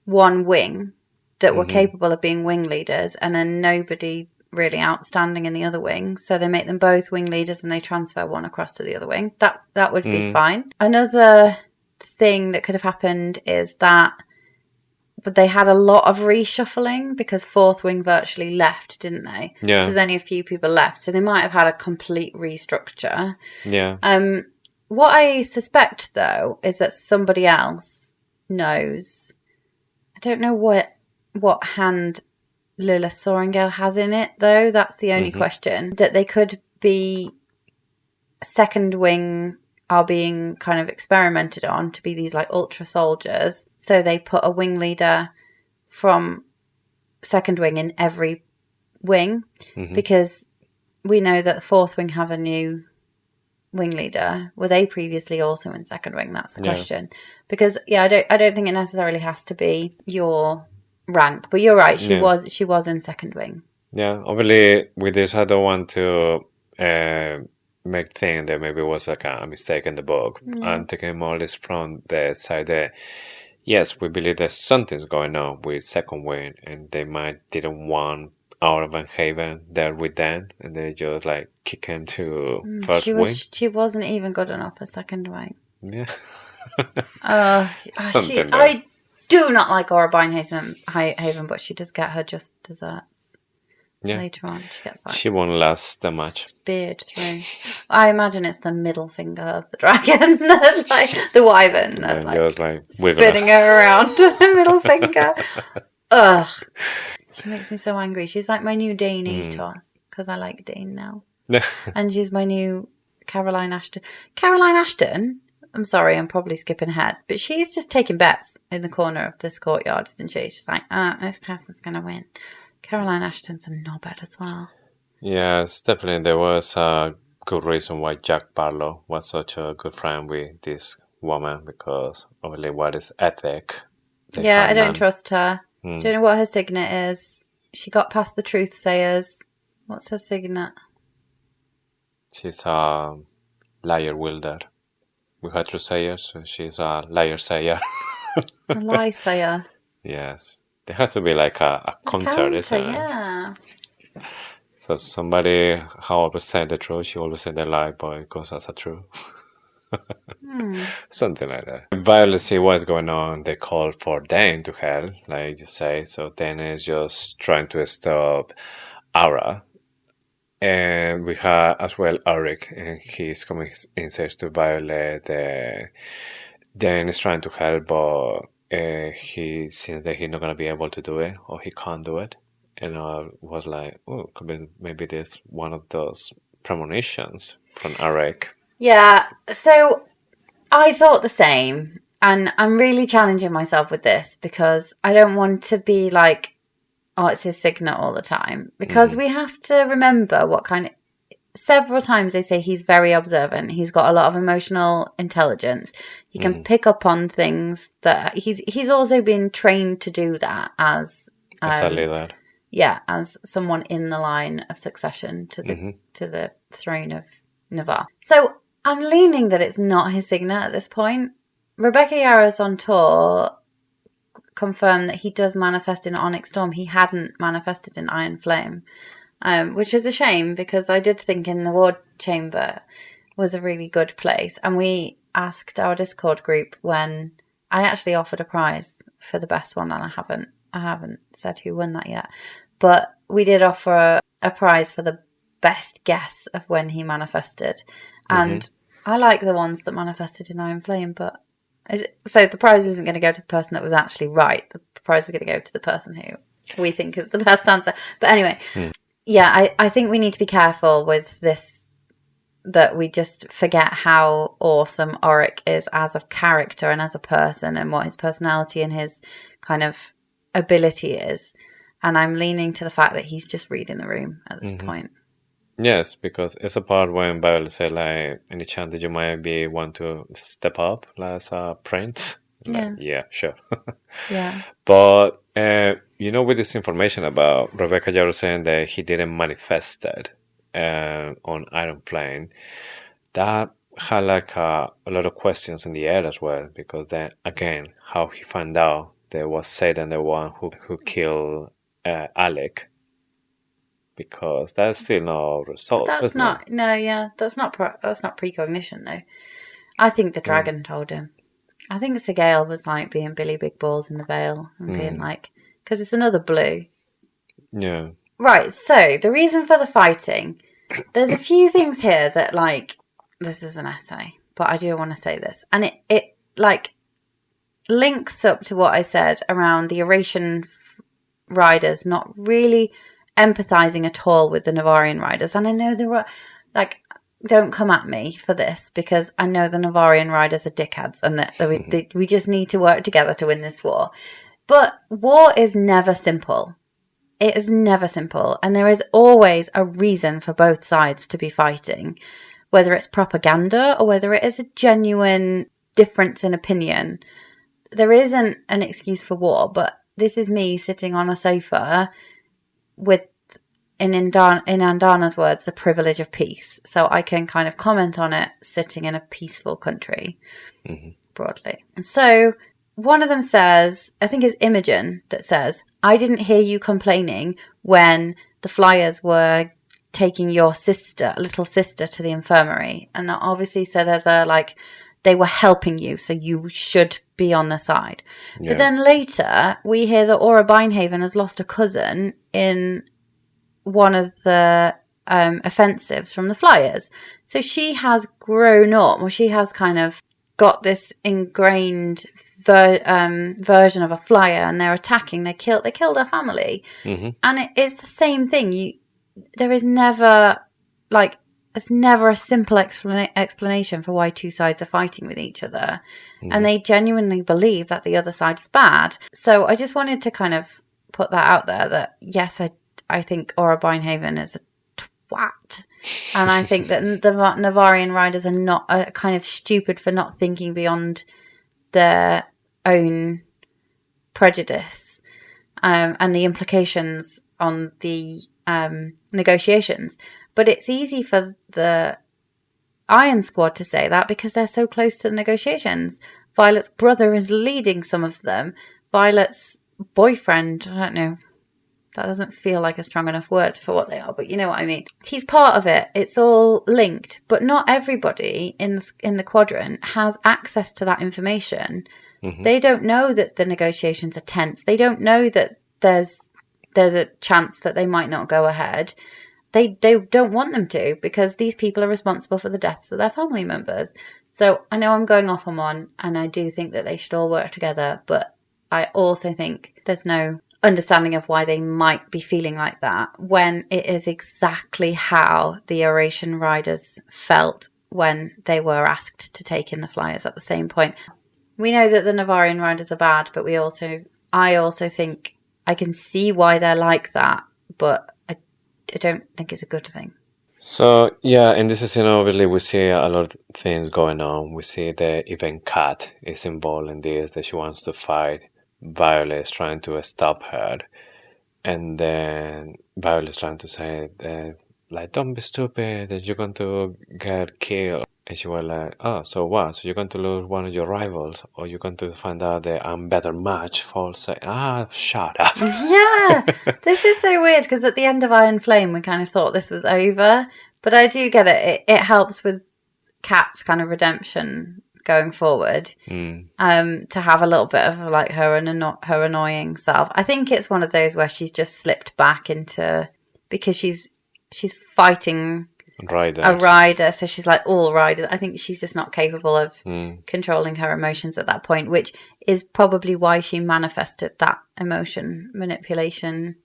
one wing that were capable of being wing leaders, and then nobody really outstanding in the other wing. So, they make them both wing leaders and they transfer one across to the other wing. That would be fine. Another thing that could have happened is that but they had a lot of reshuffling because fourth wing virtually left, didn't they? Yeah. So there's only a few people left. So they might have had a complete restructure. Yeah. what I suspect, though, is that somebody else knows. I don't know what hand Lilith Sorengale has in it, though. That's the only question. That they could be second wing are being kind of experimented on to be these like ultra soldiers. So they put a wing leader from second wing in every wing because we know that the fourth wing have a new wing leader. Were they previously also in second wing? That's the question. Because I don't think it necessarily has to be your rank, but you're right. She was in second wing. Yeah, obviously with this, I don't want to make think that maybe it was like a mistake in the book. I'm taking more or less from the side that yes, we believe that something's going on with second wing, and they might didn't want Aura Beinhaven there with them, and they just like kick him to first wing. She wasn't even good enough for second wing. Yeah. I do not like Aura Beinhaven, but she does get her just desserts. Yeah. Later on, she gets like she won't last that much. Speared through. I imagine it's the middle finger of the dragon, like the wyvern, just like spinning her around the middle finger. Ugh, she makes me so angry. She's like my new Dane Ethos because I like Dane now, and she's my new Caroline Ashton. Caroline Ashton. I'm sorry, I'm probably skipping ahead, but she's just taking bets in the corner of this courtyard, isn't she? She's like, this person's gonna win. Caroline Ashton's a knobhead as well. Yes, definitely. There was a good reason why Jack Barlow was such a good friend with this woman, because obviously what is ethic. Yeah, I don't trust her. Don't know what her signet is. She got past the truth sayers. What's her signet? She's a liar wielder. We had truth sayers, so she's a liar sayer. A lie sayer. Yes. There has to be like a counter, isn't it? Yeah. So somebody, however, said the truth, she always said the lie, but it goes as a true. Something like that. Violet see what's going on. They call for Dane to hell, like you say. So Dane is just trying to stop Aura. And we have as well Eric, and he's coming in search to Violet. Dane is trying to help, but he seems that he's not going to be able to do it, or he can't do it. And I was like, oh, maybe there's one of those premonitions from Eric. Yeah, so I thought the same. And I'm really challenging myself with this because I don't want to be like, oh, it's his signet all the time. Because we have to remember what kind of... Several times they say he's very observant. He's got a lot of emotional intelligence. He can pick up on things that he's also been trained to do that as a leader. Yeah, as someone in the line of succession to the throne of Navarre. So I'm leaning that it's not his signet at this point. Rebecca Yarros on tour confirmed that he does manifest in Onyx Storm. He hadn't manifested in Iron Flame. Which is a shame because I did think in the Ward Chamber was a really good place. And we asked our Discord group when I actually offered a prize for the best one, and I haven't said who won that yet. But we did offer a prize for the best guess of when he manifested. And I like the ones that manifested in Iron Flame, but so the prize isn't going to go to the person that was actually right. The prize is going to go to the person who we think is the best answer. But anyway... Yeah, I think we need to be careful with this, that we just forget how awesome Auric is as a character and as a person, and what his personality and his kind of ability is. And I'm leaning to the fact that he's just reading the room at this point. Yes, because it's a part when Violet said, like, any chance that you might want to step up as a prince? Like, yeah, sure. Yeah. But... with this information about Rebecca Yarros saying that he didn't manifest it on Iron Flame, that had like a lot of questions in the air as well, because then again, how he found out there was Xaden the one who killed Alec, because that's still not resolved. That's not precognition though. I think the dragon told him. I think Sigale was like being Billy Big Balls in the Vale and being like, because it's another blue. Yeah. Right, so the reason for the fighting, there's a few things here that like, this is an essay. but I do want to say this. And it like links up to what I said around the Eurasian riders not really empathizing at all with the Navarian riders. And I know there were, like, don't come at me for this, because I know the Navarian riders are dickheads and that we just need to work together to win this war. But war is never simple. It is never simple. And there is always a reason for both sides to be fighting, whether it's propaganda or whether it is a genuine difference in opinion. There isn't an excuse for war, but this is me sitting on a sofa with, in Andana's words, the privilege of peace. So I can kind of comment on it sitting in a peaceful country, broadly. And so one of them says, I think it's Imogen that says, I didn't hear you complaining when the flyers were taking your sister, little sister, to the infirmary. And that obviously, so there's a, like, they were helping you, so you should be on their side. Yeah. But then later, we hear that Aura Beinhaven has lost a cousin in one of the offensives from the flyers. So she has grown up, or she has kind of got this ingrained version of a flyer, and they're attacking. They killed her family, and it's the same thing. There is never, like, it's never a simple explanation for why two sides are fighting with each other, and they genuinely believe that the other side is bad. So I just wanted to kind of put that out there, that yes, I think Aura Beinhaven is a twat, and I think that the Navarian riders are kind of stupid for not thinking beyond their own prejudice and the implications on the negotiations. But it's easy for the Iron Squad to say that because they're so close to the negotiations. Violet's brother is leading some of them. Violet's boyfriend, I don't know, that doesn't feel like a strong enough word for what they are, but you know what I mean. He's part of it. It's all linked, but not everybody in the quadrant has access to that information. They don't know that the negotiations are tense. They don't know that there's a chance that they might not go ahead. They don't want them to, because these people are responsible for the deaths of their family members. So I know I'm going off on one, and I do think that they should all work together, but I also think there's no understanding of why they might be feeling like that when it is exactly how the Eurasian riders felt when they were asked to take in the flyers at the same point. We know that the Navarian riders are bad, but I also think I can see why they're like that, but I don't think it's a good thing. So, yeah, in this scene, obviously, we see a lot of things going on. We see that even Kat is involved in this, that she wants to fight. Violet is trying to stop her. And then Violet is trying to say, like, don't be stupid, that you're going to get killed. And she was like, oh, so what? So you're going to lose one of your rivals? Or you're going to find out that I'm better match for, say, shut up. Yeah, this is so weird, because at the end of Iron Flame, we kind of thought this was over. But I do get it. It helps with Kat's kind of redemption going forward, to have a little bit of like her annoying self. I think it's one of those where she's just slipped back into, because she's fighting a rider, so she's like all rider. I think she's just not capable of controlling her emotions at that point, which is probably why she manifested that emotion manipulation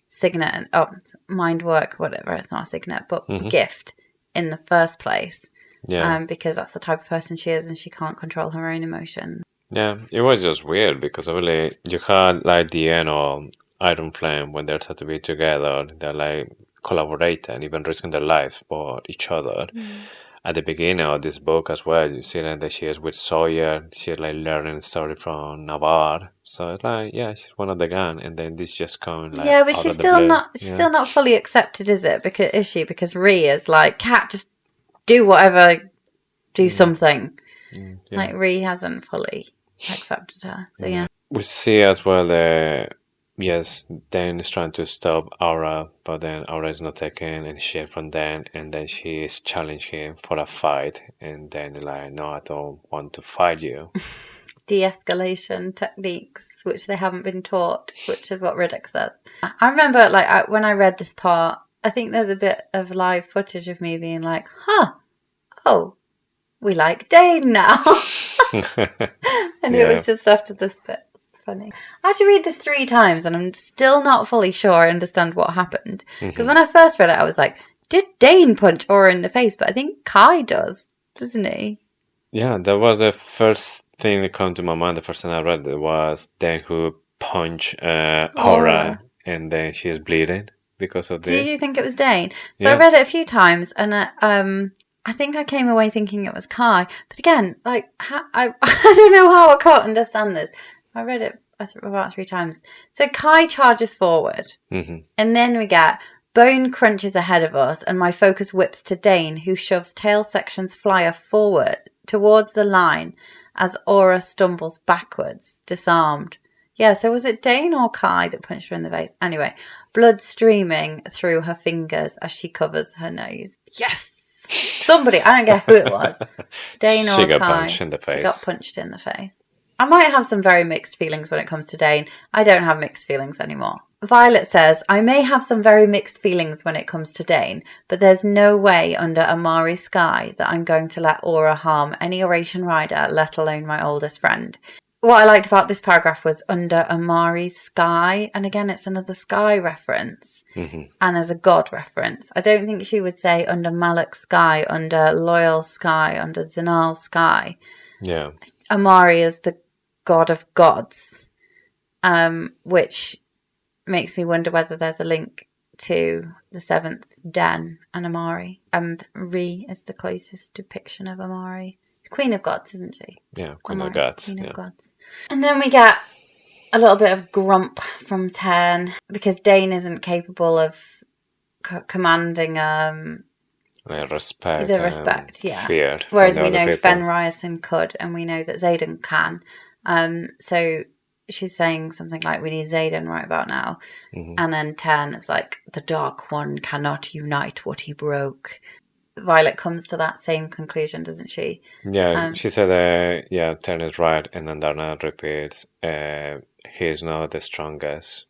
signet and mind work, whatever. It's not a signet, but gift in the first place. Yeah, because that's the type of person she is, and she can't control her own emotions. Yeah, it was just weird because obviously you had like the end of Iron Flame when they're said to be together. They're like collaborating, even risking their lives for each other. At the beginning of this book as well, you see that she is with Sawyer. She's like learning story from Navarre. So it's like, yeah, she's one of the gang, and then this just comes like, yeah, but she's still not fully accepted, is it? Because Rhee is like, Kat, just do whatever, do something. Like Rhee hasn't fully accepted her. So yeah. We see as well that yes, Dan is trying to stop Aura, but then Aura is not taking any shit from Dan, and then she is challenging him for a fight, and then like, no, I don't want to fight you. De-escalation techniques, which they haven't been taught, which is what Riddick says. I remember when I read this part, I think there's a bit of live footage of me being like, we like Dane now. And it Yeah. was just after this bit. It's funny. I had to read this 3 times and I'm still not fully sure I understand what happened. Because when I first read it, I was like, did Dane punch Aura in the face? But I think Kai does, doesn't he? Yeah, that was the first thing that came to my mind. The first time I read it was Dan who punched Aura, and then she's bleeding because of this. Did you think it was Dane? So Yeah. I read it a few times, and I think I came away thinking it was Kai. But again, like I don't know how I can't understand this. I read it about 3 times. So Kai charges forward, and then we get Bone crunches ahead of us, and my focus whips to Dane, who shoves tail section's flyer forward towards the line as Aura stumbles backwards, disarmed. Yeah, so was it Dane or Kai that punched her in the face? Anyway, blood streaming through her fingers as she covers her nose. Yes! Somebody, I don't care who it was. Dane or She got Kai. punched in the face. She got punched in the face. I might have some very mixed feelings when it comes to Dane. I don't have mixed feelings anymore. Violet says, I may have some very mixed feelings when it comes to Dane, but there's no way under Amari's sky that I'm going to let Aura harm any Oration rider, let alone my oldest friend. What I liked about this paragraph was under Amari's sky, and again, it's another sky reference, and as a god reference. I don't think she would say under Malak's sky, under Loyal's sky, under Zinal's sky. Yeah. Amari is the god of gods, which makes me wonder whether there's a link to the 7th Den and Amari. And Re is the closest depiction of Amari. Queen of Gods, isn't she? Yeah, Queen Amari, of Gods. Queen Yeah. of Gods. And then we get a little bit of grump from Tern because Dane isn't capable of commanding Respect. the respect, yeah. Fear. Whereas from we the other know people. Fen Ryerson could, and we know that Xaden can. So she's saying something like, we need Xaden right about now. And then Tern is like, the Dark One cannot unite what he broke. Violet comes to that same conclusion, doesn't she? Yeah, she said, yeah, Tern is right. And then Darna repeats, he is not the strongest.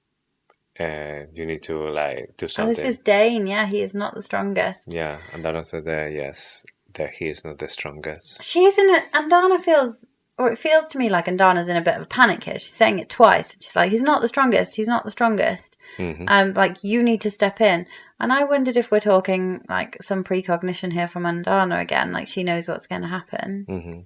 You need to, like, do Oh, something. this is Dane. Yeah, he is not the strongest. Yeah, and Darna said, yes, that he is not the strongest. She's in it, and Dana feels, or it feels to me like Andana's in a bit of a panic here. She's saying it twice. She's like, he's not the strongest. He's not the strongest. Like, you need to step in. And I wondered if we're talking, like, some precognition here from Andana again. Like, she knows what's going to happen.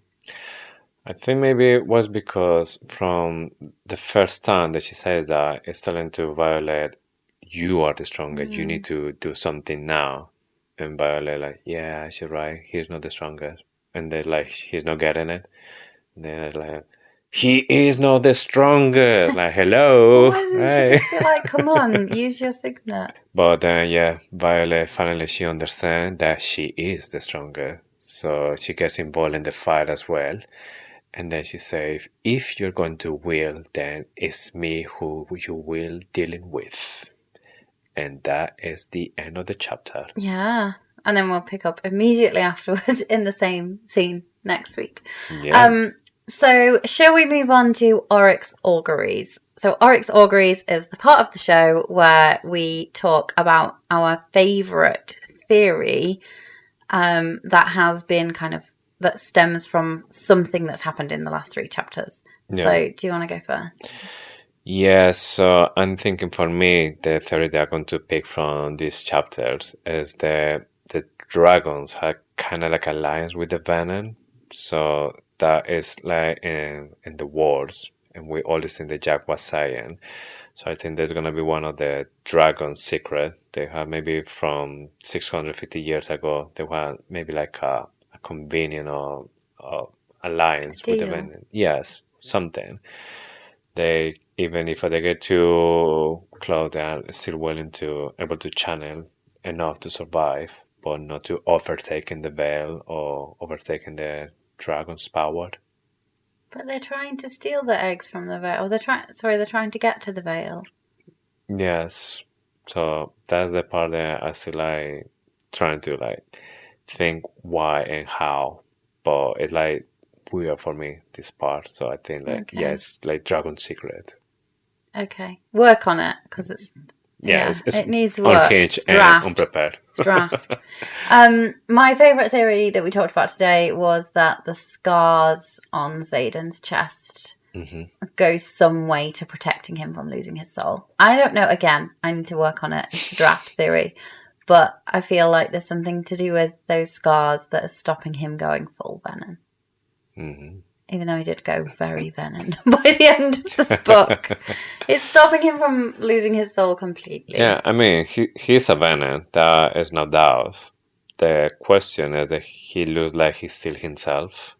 I think maybe it was because from the first time that she says that, it's telling to Violet, you are the strongest. You need to do something now. And Violet like, yeah, she's right. He's not the strongest. And they're like, he's not getting it. And they're like, he is not the strongest. Like, hello. Why doesn't Hey. she just be like, come on, use your signet? But then, yeah, Violet finally she understands that she is the strongest. So she gets involved in the fight as well. And then she says, if you're going to wield, then it's me who you will dealing with. And that is the end of the chapter. Yeah. And then we'll pick up immediately afterwards in the same scene next week. Yeah. So shall we move on to Oryx Auguries? So Oryx Auguries is the part of the show where we talk about our favourite theory that has been that stems from something that's happened in the last 3 chapters. Yeah. So do you want to go first? Yeah, so I'm thinking for me, the theory that I'm going to pick from these chapters is the dragons have kind of like alliance with the Venin. So that is like in the wars, and we always think the Jack was saying. So I think there's going to be one of the dragon secret. They have maybe from 650 years ago, they had maybe like a convenient or alliance with the Venin. Yes, something. They, even if they get too close, they are still able to channel enough to survive, but not to overtaking the veil or overtaking the dragon's power. But they're trying to steal the eggs from the veil. They're trying to get to the veil. Yes. So that's the part that I still like trying to like think why and how. But it's like weird for me, this part. So I think like, Okay. yes, like dragon secret. Okay. Work on it, because it's Yeah, it's it needs work. unhinged It's draft. and unprepared. It's draft. My favourite theory that we talked about today was that the scars on Xaden's chest go some way to protecting him from losing his soul. I don't know. Again, I need to work on it. It's a draft theory. But I feel like there's something to do with those scars that are stopping him going full Venin. Mm-hmm. Even though he did go very Venin by the end of this book. It's stopping him from losing his soul completely. Yeah, I mean, he's a Venin. There is no doubt. The question is that he looks like he's still himself.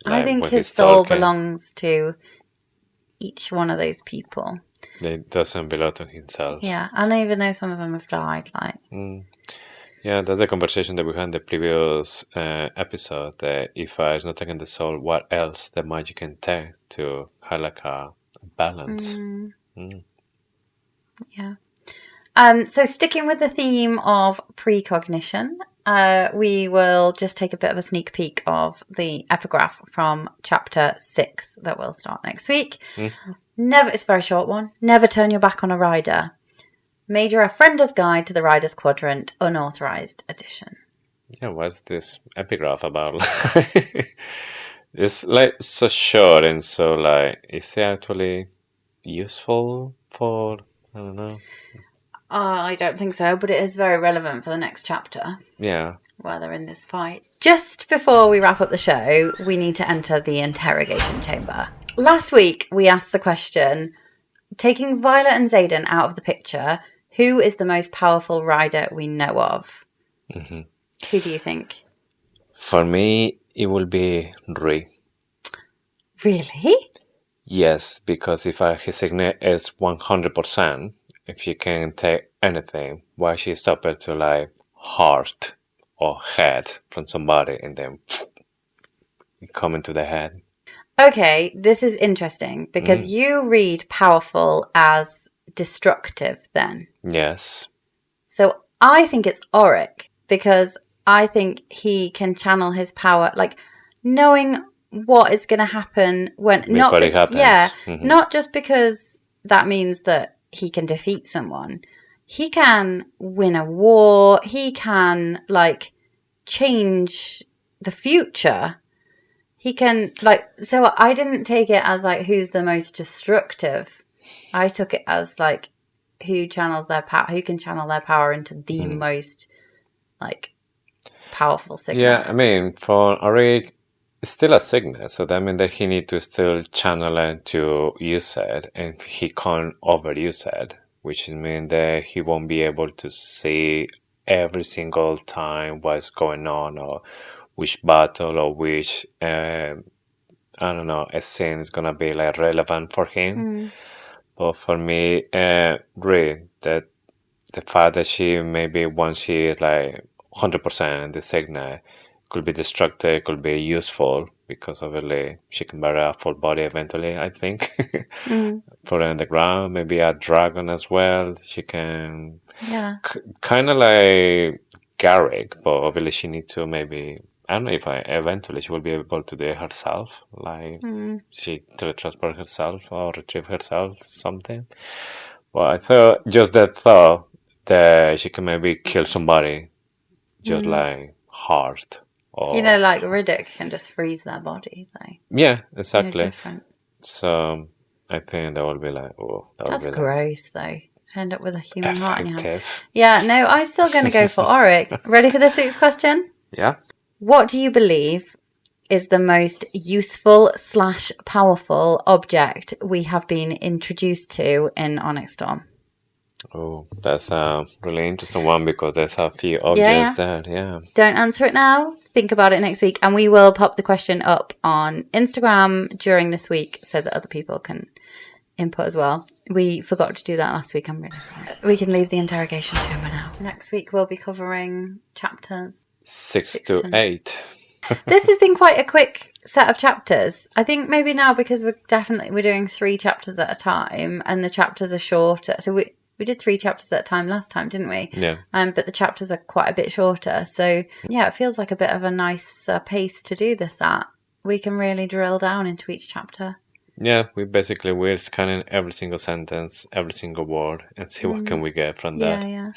I think his soul belongs to each one of those people. It doesn't belong to himself. Yeah, and even though some of them have died, like... Yeah, that's the conversation that we had in the previous episode, that if it's not taking the soul, what else the magic can take to have like a balance? Yeah. So sticking with the theme of precognition, we will just take a bit of a sneak peek of the epigraph from chapter 6 that will start next week. It's a very short one. Never turn your back on a rider. Major Friender's Guide to the Rider's Quadrant, unauthorized edition. Yeah, what's this epigraph about? It's like so short and so like, is it actually useful for, I don't know. I don't think so, but it is very relevant for the next chapter. Yeah. While they're in this fight. Just before we wrap up the show, we need to enter the interrogation chamber. Last week, we asked the question, taking Violet and Xaden out of the picture, who is the most powerful rider we know of? Who do you think? For me, it will be Rui. Really? Yes, because if his signet is 100%, if she can take anything, why she stop it to like heart or head from somebody and then come into the head? Okay, this is interesting because you read powerful as destructive then. Yes. So I think it's Auric because I think he can channel his power, like knowing what is going to happen when Before it happens. Yeah, not just because that means that he can defeat someone. He can win a war. He can like change the future. He can like, so I didn't take it as like who's the most destructive. I took it as like who channels their power, who can channel their power into the most like powerful signet. Yeah, I mean, for Auric, it's still a signet, so that means that he need to still channel it to use it, and he can't overuse it, which means that he won't be able to see every single time what's going on or which battle or which I don't know, a scene is gonna be like relevant for him. But for me, Rui, that the fact that she maybe once she is like 100% the signet could be destructive, could be useful because obviously she can bury a full body eventually, I think. Put her on the ground, maybe a dragon as well. She can kind of like Garrick, but obviously she need to maybe, I don't know if eventually she will be able to do it herself, like she teletransport herself or retrieve herself, something. Well, I thought just that thought that she can maybe kill somebody just like hard. Or, you know, like Riddick can just freeze their body. Like, yeah, exactly. Different. So I think that will be like, oh, that's be gross though. End up with a human heart in your hand. effective. Yeah, no, I'm still going to go for Auric. Ready for this week's question? Yeah. What do you believe is the most useful / powerful object we have been introduced to in Onyx Storm? Oh, that's a really interesting one because there's a few objects there. Yeah. Don't answer it now. Think about it next week. And we will pop the question up on Instagram during this week so that other people can input as well. We forgot to do that last week. I'm really sorry. We can leave the interrogation chamber now. Next week we'll be covering chapters 6 to 8. This has been quite a quick set of chapters. I think maybe now because we're doing 3 chapters at a time and the chapters are shorter. So we did 3 chapters at a time last time, didn't we? Yeah. But the chapters are quite a bit shorter. So yeah, it feels like a bit of a nice pace to do this at. We can really drill down into each chapter. Yeah, we're scanning every single sentence, every single word, and see what can we get from that. Yeah.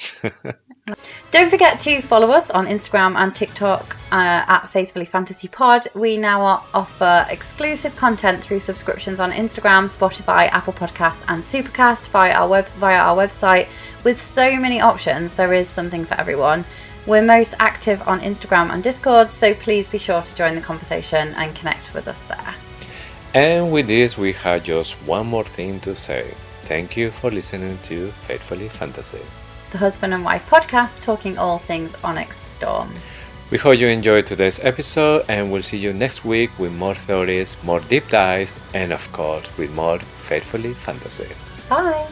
Don't forget to follow us on Instagram and TikTok at Faithfully Fantasy Pod. We now offer exclusive content through subscriptions on Instagram, Spotify, Apple Podcasts, and Supercast via our website. With so many options, there is something for everyone. We're most active on Instagram and Discord, so please be sure to join the conversation and connect with us there. And with this, we have just one more thing to say. Thank you for listening to Faithfully Fantasy, the husband and wife podcast talking all things Onyx Storm. We hope you enjoyed today's episode, and we'll see you next week with more theories, more deep dives, and of course with more Faithfully Fantasy. Bye!